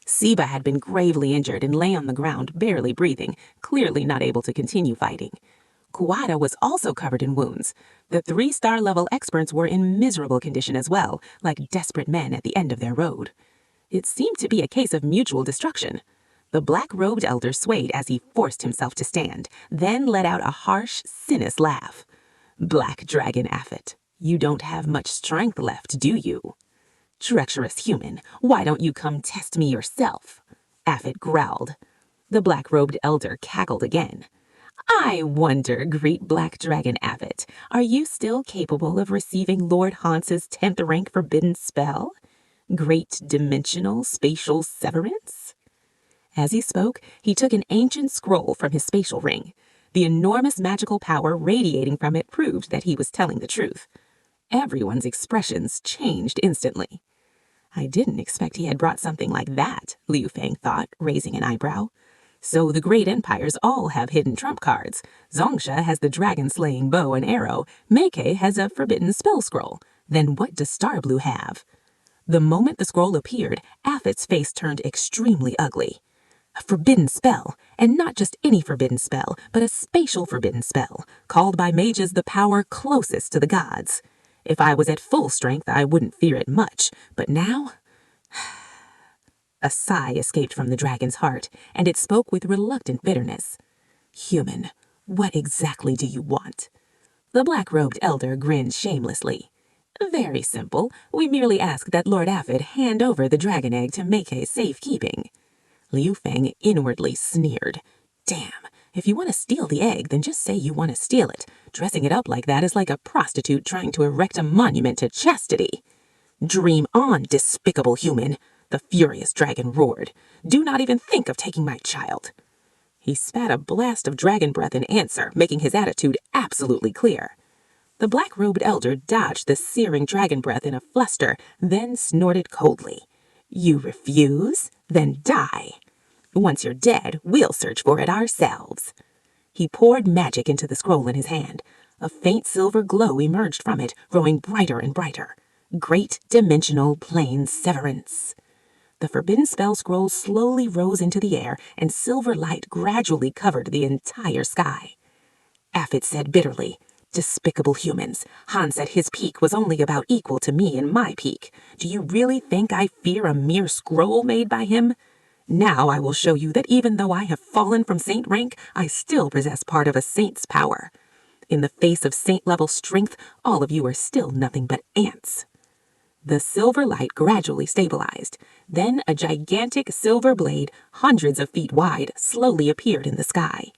Siba had been gravely injured and lay on the ground, barely breathing, clearly not able to continue fighting. Kuwata was also covered in wounds. The 3-star level experts were in miserable condition as well, like desperate men at the end of their road. It seemed to be a case of mutual destruction. The black-robed elder swayed as he forced himself to stand, then let out a harsh, sinuous laugh. "Black dragon Aphid, you don't have much strength left, do you?" "Treacherous human, why don't you come test me yourself?" Aphid growled. The black-robed elder cackled again. "I wonder, great black dragon Aphid, are you still capable of receiving Lord Hans's 10th rank forbidden spell? Great dimensional spatial severance?" As he spoke, he took an ancient scroll from his spatial ring. The enormous magical power radiating from it proved that he was telling the truth. Everyone's expressions changed instantly. "I didn't expect he had brought something like that," Liu Fang thought, raising an eyebrow. "So the great empires all have hidden trump cards. Zongsha has the dragon-slaying bow and arrow. Meikei has a forbidden spell scroll. Then what does Starblue have?" The moment the scroll appeared, Aphid's face turned extremely ugly. "A forbidden spell, and not just any forbidden spell, but a spatial forbidden spell, called by mages the power closest to the gods. If I was at full strength, I wouldn't fear it much, but now—" A sigh escaped from the dragon's heart, and it spoke with reluctant bitterness. "Human, what exactly do you want?" The black-robed elder grinned shamelessly. "Very simple. We merely ask that Lord Aphid hand over the dragon egg to Meikei's safekeeping." Liu Fang inwardly sneered. "Damn, if you want to steal the egg, then just say you want to steal it. Dressing it up like that is like a prostitute trying to erect a monument to chastity." "Dream on, despicable human," the furious dragon roared. "Do not even think of taking my child." He spat a blast of dragon breath in answer, making his attitude absolutely clear. The black-robed elder dodged the searing dragon breath in a fluster, then snorted coldly. "You refuse? Then die. Once you're dead, we'll search for it ourselves." He poured magic into the scroll in his hand. A faint silver glow emerged from it, growing brighter and brighter. Great dimensional plane severance. The forbidden spell scroll slowly rose into the air, and silver light gradually covered the entire sky. Aphid said bitterly, "Despicable humans. Hans at his peak was only about equal to me in my peak. Do you really think I fear a mere scroll made by him? Now I will show you that even though I have fallen from saint rank, I still possess part of a saint's power. In the face of saint-level strength, all of you are still nothing but ants." The silver light gradually stabilized. Then a gigantic silver blade, hundreds of feet wide, slowly appeared in the sky.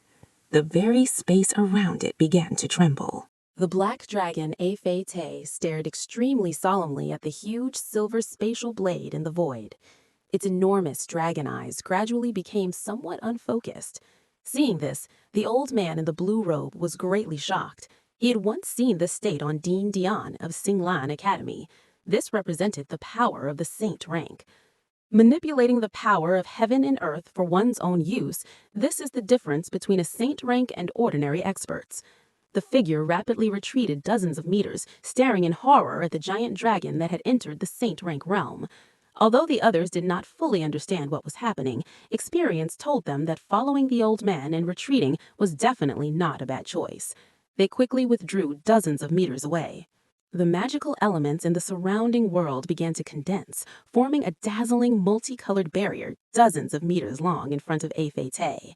The very space around it began to tremble. The black dragon Afei stared extremely solemnly at the huge silver spatial blade in the void. Its enormous dragon eyes gradually became somewhat unfocused. Seeing this, the old man in the blue robe was greatly shocked. He had once seen the state on Dean Dian of Xinglan Academy. This represented the power of the saint rank. Manipulating the power of heaven and earth for one's own use, this is the difference between a saint rank and ordinary experts. The figure rapidly retreated dozens of meters, staring in horror at the giant dragon that had entered the saint rank realm. Although the others did not fully understand what was happening, experience told them that following the old man and retreating was definitely not a bad choice. They quickly withdrew dozens of meters away. The magical elements in the surrounding world began to condense, forming a dazzling multicolored barrier dozens of meters long in front of Afei.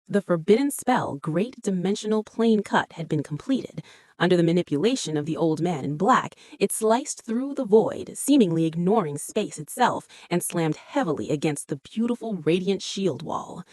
The forbidden spell, Great Dimensional Plane Cut, had been completed. Under the manipulation of the old man in black, it sliced through the void, seemingly ignoring space itself, and slammed heavily against the beautiful radiant shield wall.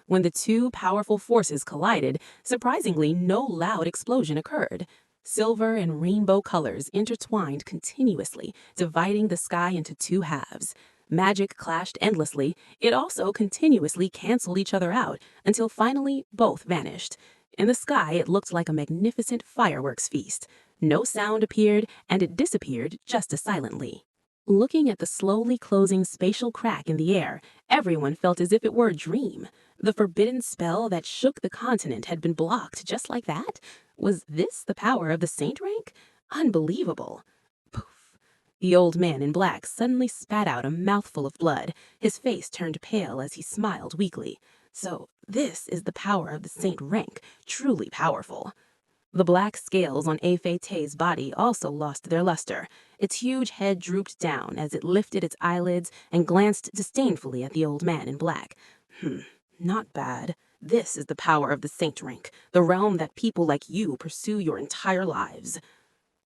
When the two powerful forces collided, surprisingly, no loud explosion occurred. Silver and rainbow colors intertwined continuously, dividing the sky into two halves. Magic clashed endlessly. It also continuously canceled each other out until finally both vanished. In the sky, it looked like a magnificent fireworks feast. No sound appeared, and it disappeared just as silently. Looking at the slowly closing spatial crack in the air, everyone felt as if it were a dream. The forbidden spell that shook the continent had been blocked just like that? Was this the power of the saint rank? Unbelievable. Poof. The old man in black suddenly spat out a mouthful of blood. His face turned pale as he smiled weakly. So this is the power of the saint rank, truly powerful. The black scales on Afete's body also lost their luster. Its huge head drooped down as it lifted its eyelids and glanced disdainfully at the old man in black. Not bad. This is the power of the saint rank, the realm that people like you pursue your entire lives.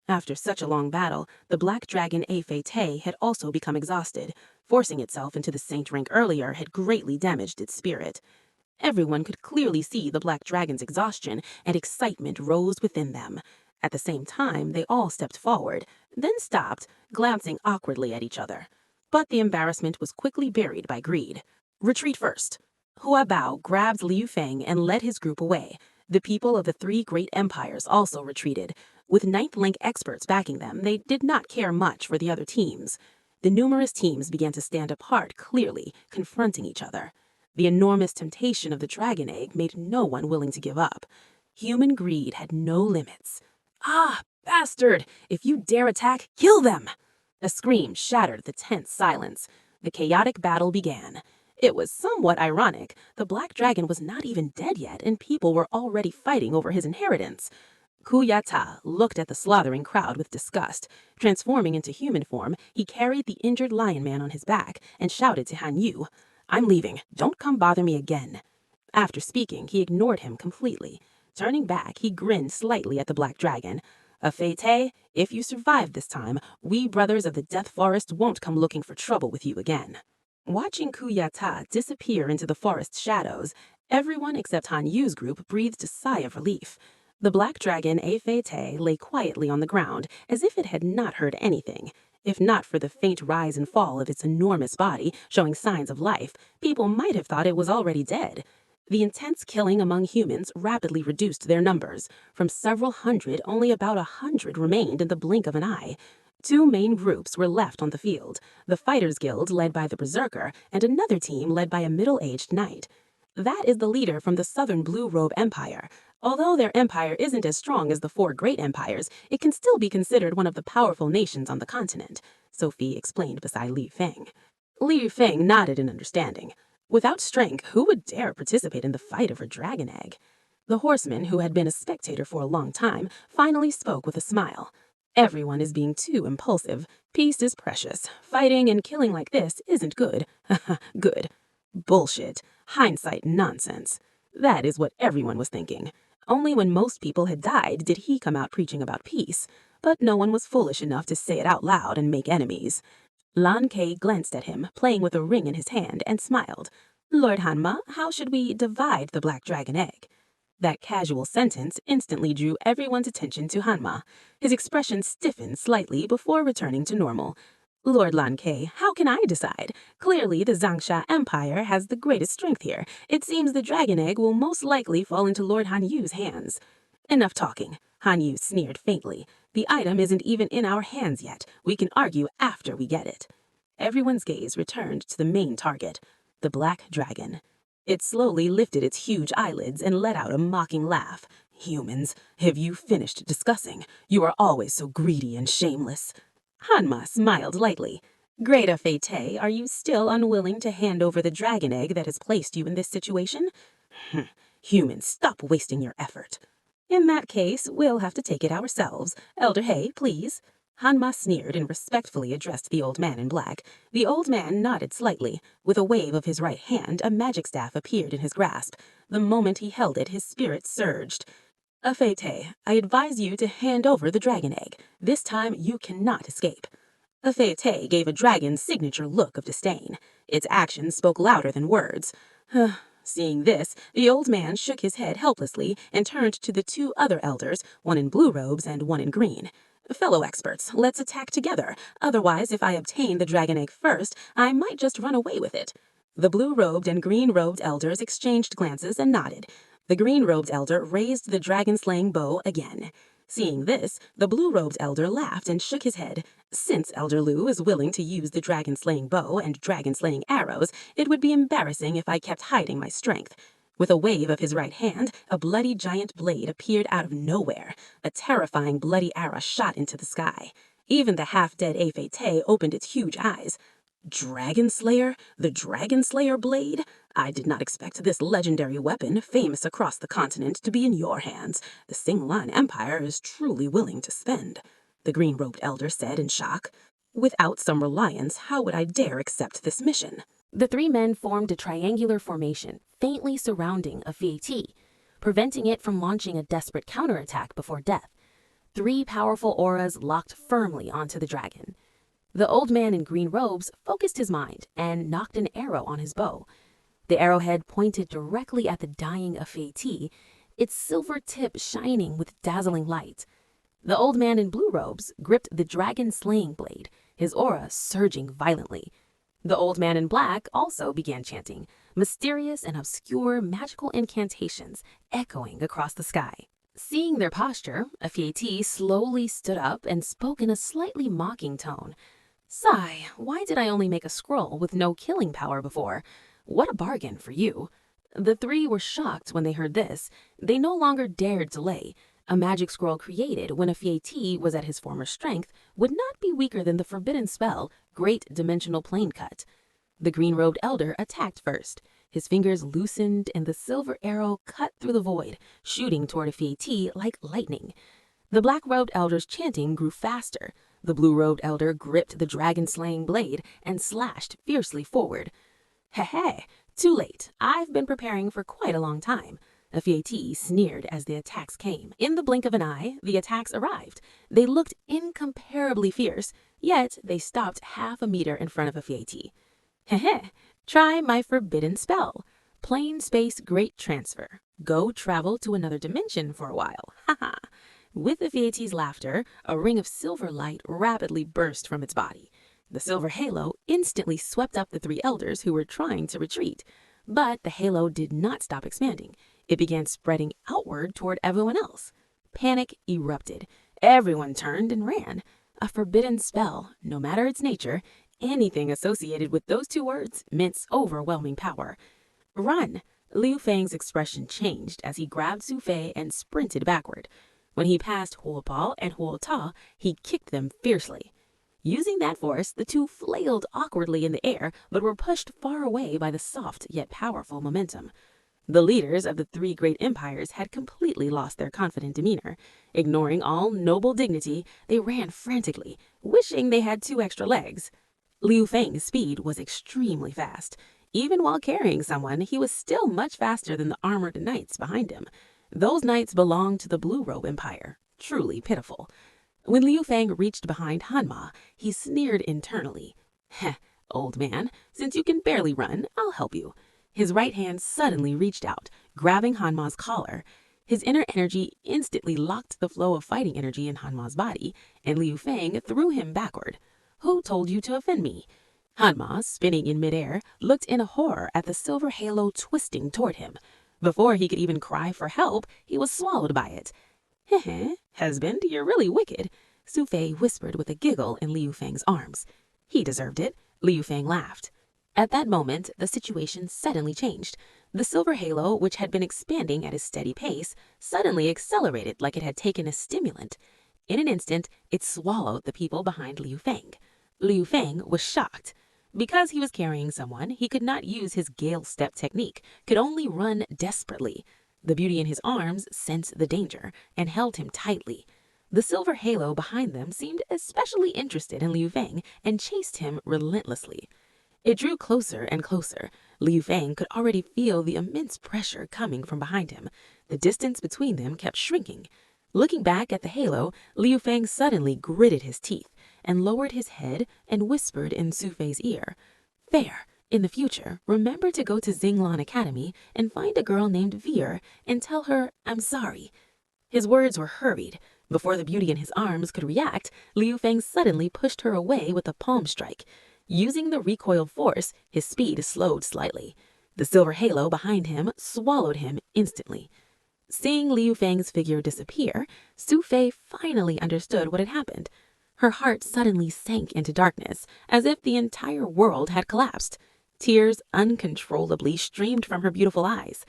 After such a long battle, the black dragon Afete had also become exhausted. Forcing itself into the saint rank earlier had greatly damaged its spirit. Everyone could clearly see the black dragon's exhaustion, and excitement rose within them. At the same time, they all stepped forward, then stopped, glancing awkwardly at each other. But the embarrassment was quickly buried by greed. Retreat first. Hua Bao grabbed Liu Feng and led his group away. The people of the three great empires also retreated. With ninth-rank experts backing them, they did not care much for the other teams. The numerous teams began to stand apart clearly, confronting each other. The enormous temptation of the dragon egg made no one willing to give up. Human greed had no limits. Ah, bastard! If you dare attack, kill them! A scream shattered the tense silence. The chaotic battle began. It was somewhat ironic. The black dragon was not even dead yet, and people were already fighting over his inheritance. Kuyata looked at the slaughtering crowd with disgust. Transforming into human form, he carried the injured lion man on his back and shouted to Han Yu, "I'm leaving. Don't come bother me again." After speaking, he ignored him completely. Turning back, he grinned slightly at the black dragon. "Afete, if you survive this time, we brothers of the Death Forest won't come looking for trouble with you again." Watching Kuyata disappear into the forest shadows, everyone except Han Yu's group breathed a sigh of relief. The black dragon Afete lay quietly on the ground, as if it had not heard anything. If not for the faint rise and fall of its enormous body showing signs of life, people might have thought it was already dead. The intense killing among humans rapidly reduced their numbers. From several hundred, only about 100 remained in the blink of an eye. Two main groups were left on the field, the Fighters Guild led by the Berserker and another team led by a middle-aged knight. That is the leader from the Southern Blue Robe Empire. Although their empire isn't as strong as the four great empires, it can still be considered one of the powerful nations on the continent, Sophie explained beside Li Feng. Li Feng nodded in understanding. Without strength, who would dare participate in the fight over Dragon Egg? The horseman, who had been a spectator for a long time, finally spoke with a smile. Everyone is being too impulsive. Peace is precious. Fighting and killing like this isn't good. Good. Bullshit. Hindsight nonsense. That is what everyone was thinking. Only when most people had died did he come out preaching about peace. But no one was foolish enough to say it out loud and make enemies. Lan Ke glanced at him, playing with a ring in his hand, and smiled. "Lord Hanma, how should we divide the black dragon egg?" That casual sentence instantly drew everyone's attention to Hanma. His expression stiffened slightly before returning to normal. "Lord Lan Ke, how can I decide? Clearly the Zangsha Empire has the greatest strength here. It seems the dragon egg will most likely fall into Lord Han Yu's hands." "Enough talking," Han Yu sneered faintly. "The item isn't even in our hands yet. We can argue after we get it." Everyone's gaze returned to the main target, the black dragon. It slowly lifted its huge eyelids and let out a mocking laugh. "Humans, have you finished discussing? You are always so greedy and shameless." Hanma smiled lightly. "Great Afete, are you still unwilling to hand over the dragon egg that has placed you in this situation?" "Humans, stop wasting your effort." "In that case, we'll have to take it ourselves. Elder Hay, please." Hanma sneered and respectfully addressed the old man in black. The old man nodded slightly. With a wave of his right hand, a magic staff appeared in his grasp. The moment he held it, his spirit surged. "Afete, I advise you to hand over the dragon egg. This time you cannot escape." Afete gave a dragon's signature look of disdain. Its actions spoke louder than words. Seeing this, the old man shook his head helplessly and turned to the two other elders, one in blue robes and one in green. Fellow experts, let's attack together. Otherwise, if I obtain the dragon egg first, I might just run away with it. The blue-robed and green-robed elders exchanged glances and nodded. The green-robed elder raised the dragon-slaying bow again. Seeing this, the blue-robed elder laughed and shook his head. Since Elder Lu is willing to use the dragon-slaying bow and dragon-slaying arrows, it would be embarrassing if I kept hiding my strength. With a wave of his right hand, a bloody giant blade appeared out of nowhere. A terrifying bloody arrow shot into the sky. Even the half-dead Afete opened its huge eyes. Dragon Slayer? The Dragon Slayer blade? I did not expect this legendary weapon, famous across the continent, to be in your hands. The Singlan Empire is truly willing to spend, the green-robed elder said in shock. Without some reliance, how would I dare accept this mission? The three men formed a triangular formation, faintly surrounding a Fieti, preventing it from launching a desperate counterattack before death. Three powerful auras locked firmly onto the dragon. The old man in green robes focused his mind and knocked an arrow on his bow. The arrowhead pointed directly at the dying Afeti, its silver tip shining with dazzling light. The old man in blue robes gripped the dragon-slaying blade, his aura surging violently. The old man in black also began chanting, mysterious and obscure magical incantations echoing across the sky. Seeing their posture, Afeti slowly stood up and spoke in a slightly mocking tone. Sigh, why did I only make a scroll with no killing power before? What a bargain for you. The three were shocked when they heard this. They no longer dared delay. A magic scroll created when a Fieti was at his former strength would not be weaker than the forbidden spell, Great Dimensional Plane Cut. The green-robed elder attacked first. His fingers loosened and the silver arrow cut through the void, shooting toward a Fieti like lightning. The black-robed elder's chanting grew faster. The blue-robed elder gripped the dragon-slaying blade and slashed fiercely forward. Heh, too late. I've been preparing for quite a long time. A Fieti sneered as the attacks came. In the blink of an eye, the attacks arrived. They looked incomparably fierce, yet they stopped half a meter in front of a Fieti. Heh, try my forbidden spell. Plane Space Great Transfer. Go travel to another dimension for a while. Haha. With the Fieti's laughter, a ring of silver light rapidly burst from its body. The silver halo instantly swept up the three elders who were trying to retreat. But the halo did not stop expanding. It began spreading outward toward everyone else. Panic erupted. Everyone turned and ran. A forbidden spell, no matter its nature, anything associated with those two words meant overwhelming power. Run! Liu Fang's expression changed as he grabbed Su Fei and sprinted backward. When he passed Huopao and Huota, he kicked them fiercely. Using that force, the two flailed awkwardly in the air, but were pushed far away by the soft yet powerful momentum. The leaders of the three great empires had completely lost their confident demeanor. Ignoring all noble dignity, they ran frantically, wishing they had 2 extra legs. Liu Fang's speed was extremely fast. Even while carrying someone, he was still much faster than the armored knights behind him. Those knights belonged to the Blue Robe Empire. Truly pitiful. When Liu Fang reached behind Hanma, he sneered internally. Heh, old man, since you can barely run, I'll help you. His right hand suddenly reached out, grabbing Hanma's collar. His inner energy instantly locked the flow of fighting energy in Hanma's body, and Liu Fang threw him backward. Who told you to offend me? Hanma, spinning in midair, looked in horror at the silver halo twisting toward him. Before he could even cry for help, he was swallowed by it. Heh, husband, you're really wicked, Su Fei whispered with a giggle in Liu Fang's arms. He deserved it, Liu Fang laughed. At that moment, the situation suddenly changed. The silver halo, which had been expanding at a steady pace, suddenly accelerated like it had taken a stimulant. In an instant, it swallowed the people behind Liu Fang. Liu Fang was shocked. Because he was carrying someone, he could not use his gale step technique, could only run desperately. The beauty in his arms sensed the danger and held him tightly. The silver halo behind them seemed especially interested in Liu Fang and chased him relentlessly. It drew closer and closer. Liu Fang could already feel the immense pressure coming from behind him. The distance between them kept shrinking. Looking back at the halo, Liu Fang suddenly gritted his teeth and lowered his head and whispered in Su Fei's ear, "Fair, In the future, remember to go to Xinglan Academy and find a girl named Veer and tell her, I'm sorry. His words were hurried. Before the beauty in his arms could react, Liu Feng suddenly pushed her away with a palm strike. Using the recoil force, his speed slowed slightly. The silver halo behind him swallowed him instantly. Seeing Liu Feng's figure disappear, Su Fei finally understood what had happened. Her heart suddenly sank into darkness, as if the entire world had collapsed. Tears uncontrollably streamed from her beautiful eyes.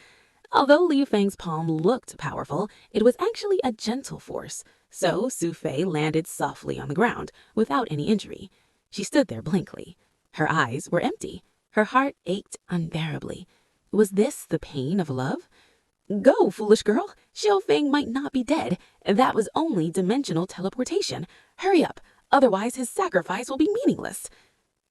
Although Liu Feng's palm looked powerful, it was actually a gentle force, so Su Fei landed softly on the ground without any injury. She stood there blankly. Her eyes were empty. Her heart ached unbearably. Was this the pain of love? Go, foolish girl. Xiao Feng might not be dead. That was only dimensional teleportation. Hurry up, otherwise his sacrifice will be meaningless.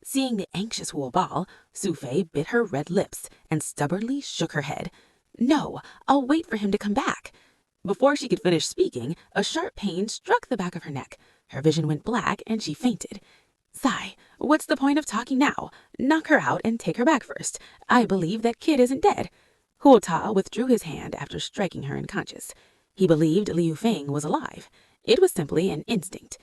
Seeing the anxious Huo Bao, Su Fei bit her red lips and stubbornly shook her head. No, I'll wait for him to come back. Before she could finish speaking, a sharp pain struck the back of her neck. Her vision went black and she fainted. Sigh, what's the point of talking now? Knock her out and take her back first. I believe that kid isn't dead. Huo Ta withdrew his hand after striking her unconscious. He believed Liu Feng was alive. It was simply an instinct.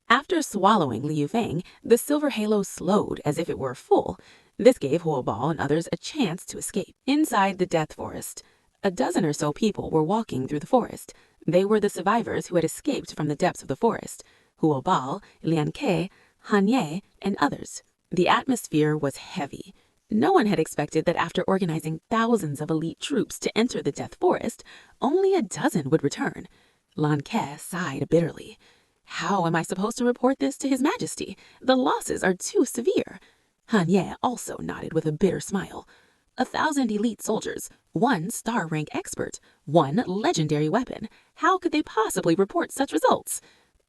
After swallowing Liu Feng, the silver halo slowed as if it were full. This gave Huo Bao and others a chance to escape. Inside the death forest, a dozen or so people were walking through the forest. They were the survivors who had escaped from the depths of the forest. Huo Bao, Lian Ke, Han Ye, and others. The atmosphere was heavy. No one had expected that after organizing thousands of elite troops to enter the Death Forest, only a dozen would return. Lan Ke sighed bitterly. How am I supposed to report this to His Majesty? The losses are too severe. Han Ye also nodded with a bitter smile. 1,000 elite soldiers, 1 star-rank expert, 1 legendary weapon. How could they possibly report such results?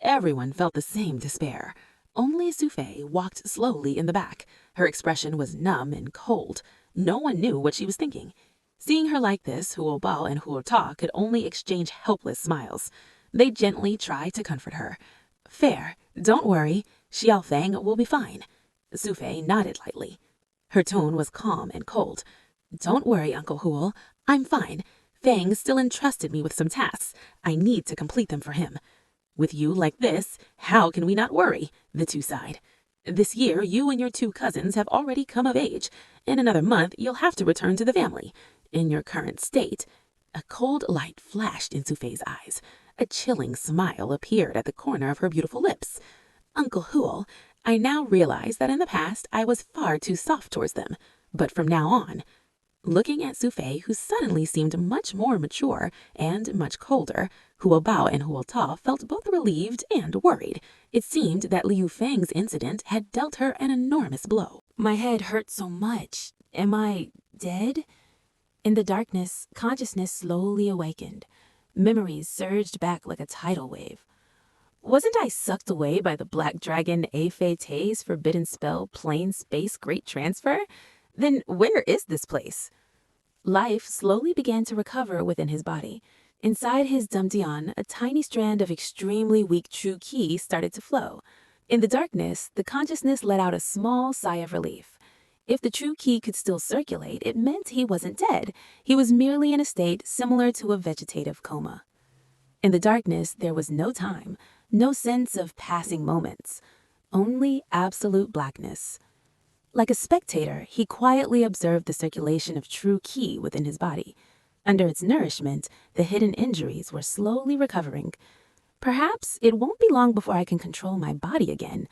Everyone felt the same despair. Only Su Fei walked slowly in the back. Her expression was numb and cold. No one knew what she was thinking. Seeing her like this, Huo Bao and Huo Ta could only exchange helpless smiles. They gently tried to comfort her. Fair, don't worry. Xiao Feng will be fine. Su Fei nodded lightly. Her tone was calm and cold. Don't worry, Uncle Huo. I'm fine. Feng still entrusted me with some tasks. I need to complete them for him. With you like this, how can we not worry? The two sighed. This year, you and your 2 cousins have already come of age. In another month, you'll have to return to the family. In your current state, a cold light flashed in Su Fei's eyes. A chilling smile appeared at the corner of her beautiful lips. Uncle Huo, I now realize that in the past I was far too soft towards them. But from now on, looking at Su Fei, who suddenly seemed much more mature and much colder, Huo Bao and Huo Ta felt both relieved and worried. It seemed that Liu Feng's incident had dealt her an enormous blow. My head hurts so much. Am I dead? In the darkness, consciousness slowly awakened. Memories surged back like a tidal wave. Wasn't I sucked away by the black dragon Afei Tei's forbidden spell Plane Space Great Transfer? Then where is this place? Life slowly began to recover within his body. Inside his Dumdian, a tiny strand of extremely weak true qi started to flow. In the darkness, the consciousness let out a small sigh of relief. If the true qi could still circulate, it meant he wasn't dead. He was merely in a state similar to a vegetative coma. In the darkness, there was no time, no sense of passing moments, only absolute blackness. Like a spectator, he quietly observed the circulation of true qi within his body. Under its nourishment, the hidden injuries were slowly recovering. Perhaps it won't be long before I can control my body again.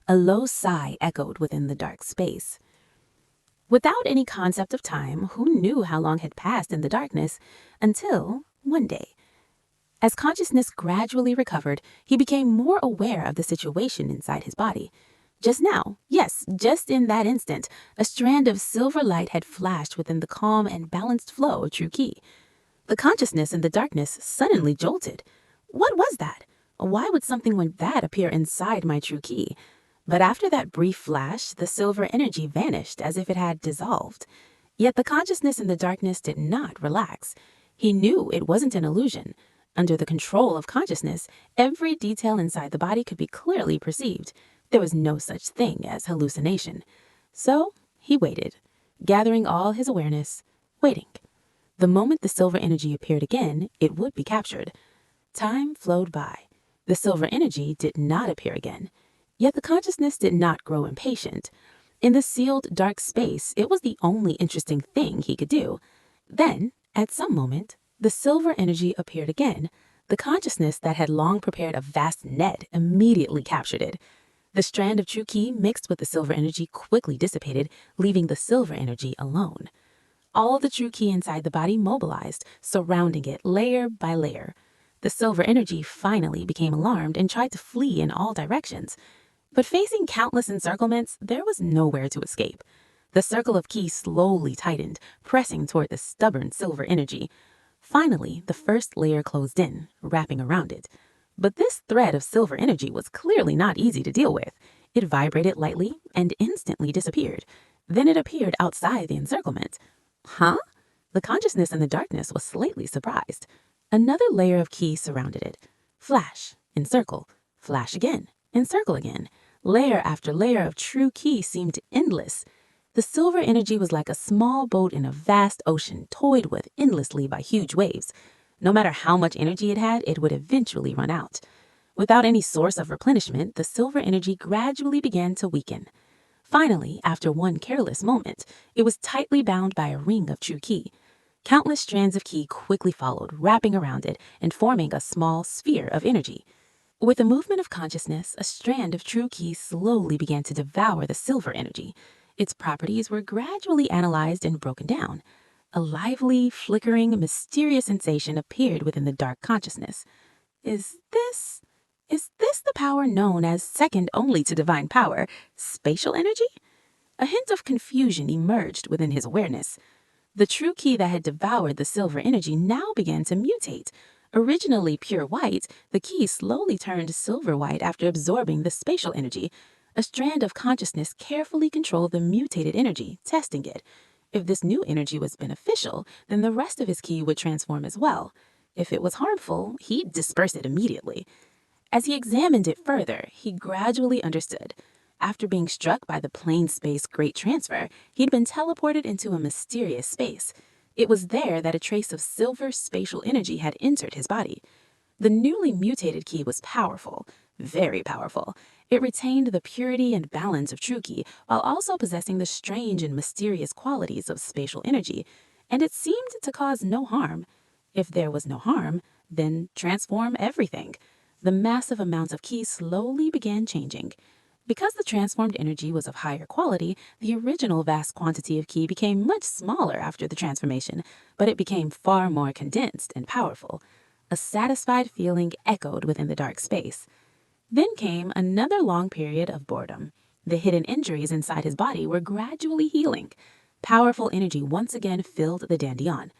A low sigh echoed within the dark space. Without any concept of time, who knew how long had passed in the darkness until one day. As consciousness gradually recovered, he became more aware of the situation inside his body. Just now, yes, just in that instant, a strand of silver light had flashed within the calm and balanced flow of true qi. The consciousness in the darkness suddenly jolted. What was that? Why would something like that appear inside my true qi? But after that brief flash, the silver energy vanished as if it had dissolved. Yet the consciousness in the darkness did not relax. He knew it wasn't an illusion. Under the control of consciousness, every detail inside the body could be clearly perceived. There was no such thing as hallucination. So he waited. gathering all his awareness, waiting. The moment the silver energy appeared again, it would be captured. Time flowed by. The silver energy did not appear again. Yet the consciousness did not grow impatient. In the sealed dark space, it was the only interesting thing he could do. Then, at some moment, the silver energy appeared again. The consciousness that had long prepared a vast net immediately captured it. The strand of true ki mixed with the silver energy quickly dissipated, leaving the silver energy alone. All of the true ki inside the body mobilized, surrounding it layer by layer. The silver energy finally became alarmed and tried to flee in all directions. But facing countless encirclements, there was nowhere to escape. The circle of ki slowly tightened, pressing toward the stubborn silver energy. Finally, the first layer closed in, wrapping around it. But this thread of silver energy was clearly not easy to deal with. It vibrated lightly and instantly disappeared. Then it appeared outside the encirclement. Huh? The consciousness in the darkness was slightly surprised. Another layer of ki surrounded it. Flash, encircle, flash again, encircle again. Layer after layer of true ki seemed endless. The silver energy was like a small boat in a vast ocean toyed with endlessly by huge waves. No matter how much energy it had, it would eventually run out. Without any source of replenishment, the silver energy gradually began to weaken. Finally, after one careless moment, it was tightly bound by a ring of true ki. Countless strands of ki quickly followed, wrapping around it and forming a small sphere of energy. With a movement of consciousness, a strand of true ki slowly began to devour the silver energy. Its properties were gradually analyzed and broken down. A lively, flickering, mysterious sensation appeared within the dark consciousness. Is this the power known as second only to divine power, spatial energy? A hint of confusion emerged within his awareness. The true ki that had devoured the silver energy now began to mutate. Originally pure white, the ki slowly turned silver white after absorbing the spatial energy. A strand of consciousness carefully controlled the mutated energy, testing it. If this new energy was beneficial, then the rest of his ki would transform as well. If it was harmful, he'd disperse it immediately. As he examined it further, he gradually understood. After being struck by the plane space great transfer, he'd been teleported into a mysterious space. It was there that a trace of silver spatial energy had entered his body. The newly mutated ki was powerful, very powerful. It retained the purity and balance of true ki, while also possessing the strange and mysterious qualities of spatial energy, and it seemed to cause no harm. If there was no harm, then transform everything. The massive amounts of ki slowly began changing. Because the transformed energy was of higher quality, the original vast quantity of ki became much smaller after the transformation, but it became far more condensed and powerful. A satisfied feeling echoed within the dark space. Then came another long period of boredom. The hidden injuries inside his body were gradually healing. Powerful energy once again filled the dandian.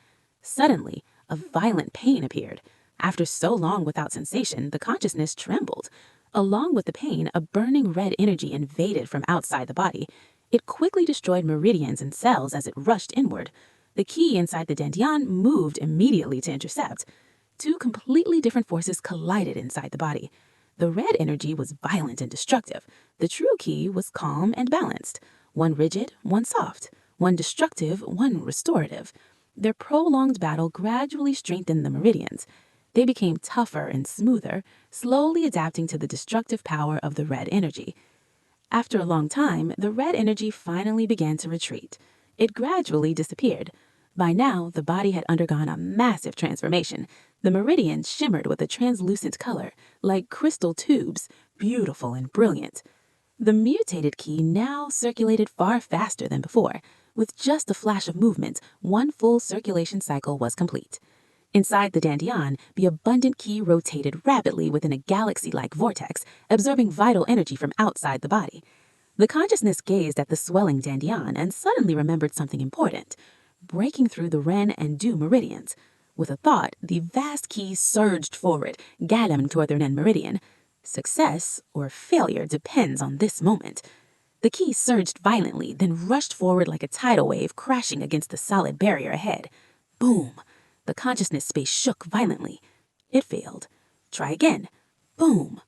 Suddenly, a violent pain appeared. After so long without sensation, the consciousness trembled. Along with the pain, a burning red energy invaded from outside the body. It quickly destroyed meridians and cells as it rushed inward. The ki inside the dandian moved immediately to intercept. Two completely different forces collided inside the body. The red energy was violent and destructive. The true ki was calm and balanced. One rigid, one soft. One destructive, one restorative. Their prolonged battle gradually strengthened the meridians. They became tougher and smoother, slowly adapting to the destructive power of the red energy. After a long time, the red energy finally began to retreat. It gradually disappeared. By now, the body had undergone a massive transformation. The meridians shimmered with a translucent color, like crystal tubes, beautiful and brilliant. The mutated ki now circulated far faster than before. With just a flash of movement, one full circulation cycle was complete. Inside the dandian, the abundant ki rotated rapidly within a galaxy-like vortex, absorbing vital energy from outside the body. The consciousness gazed at the swelling dandian and suddenly remembered something important, breaking through the ren and du meridians. With a thought, the vast ki surged forward, galloping toward the ren meridian. Success or failure depends on this moment. The ki surged violently, then rushed forward like a tidal wave, crashing against the solid barrier ahead. Boom! The consciousness space shook violently. It failed. Try again. Boom!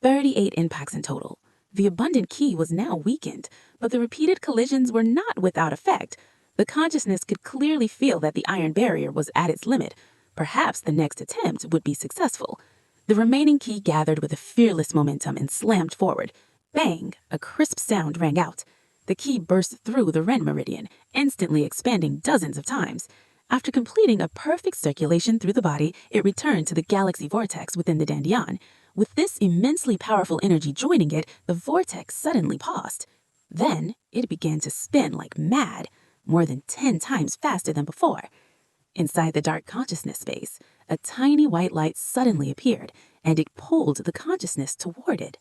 38 impacts in total. The abundant ki was now weakened, but the repeated collisions were not without effect. The consciousness could clearly feel that the iron barrier was at its limit. Perhaps the next attempt would be successful. The remaining ki gathered with a fearless momentum and slammed forward. Bang! A crisp sound rang out. The ki burst through the Ren meridian, instantly expanding dozens of times. After completing a perfect circulation through the body, it returned to the galaxy vortex within the Dandian. With this immensely powerful energy joining it, the vortex suddenly paused. Then it began to spin like mad, more than 10 times faster than before. Inside the dark consciousness space, a tiny white light suddenly appeared, and it pulled the consciousness toward it.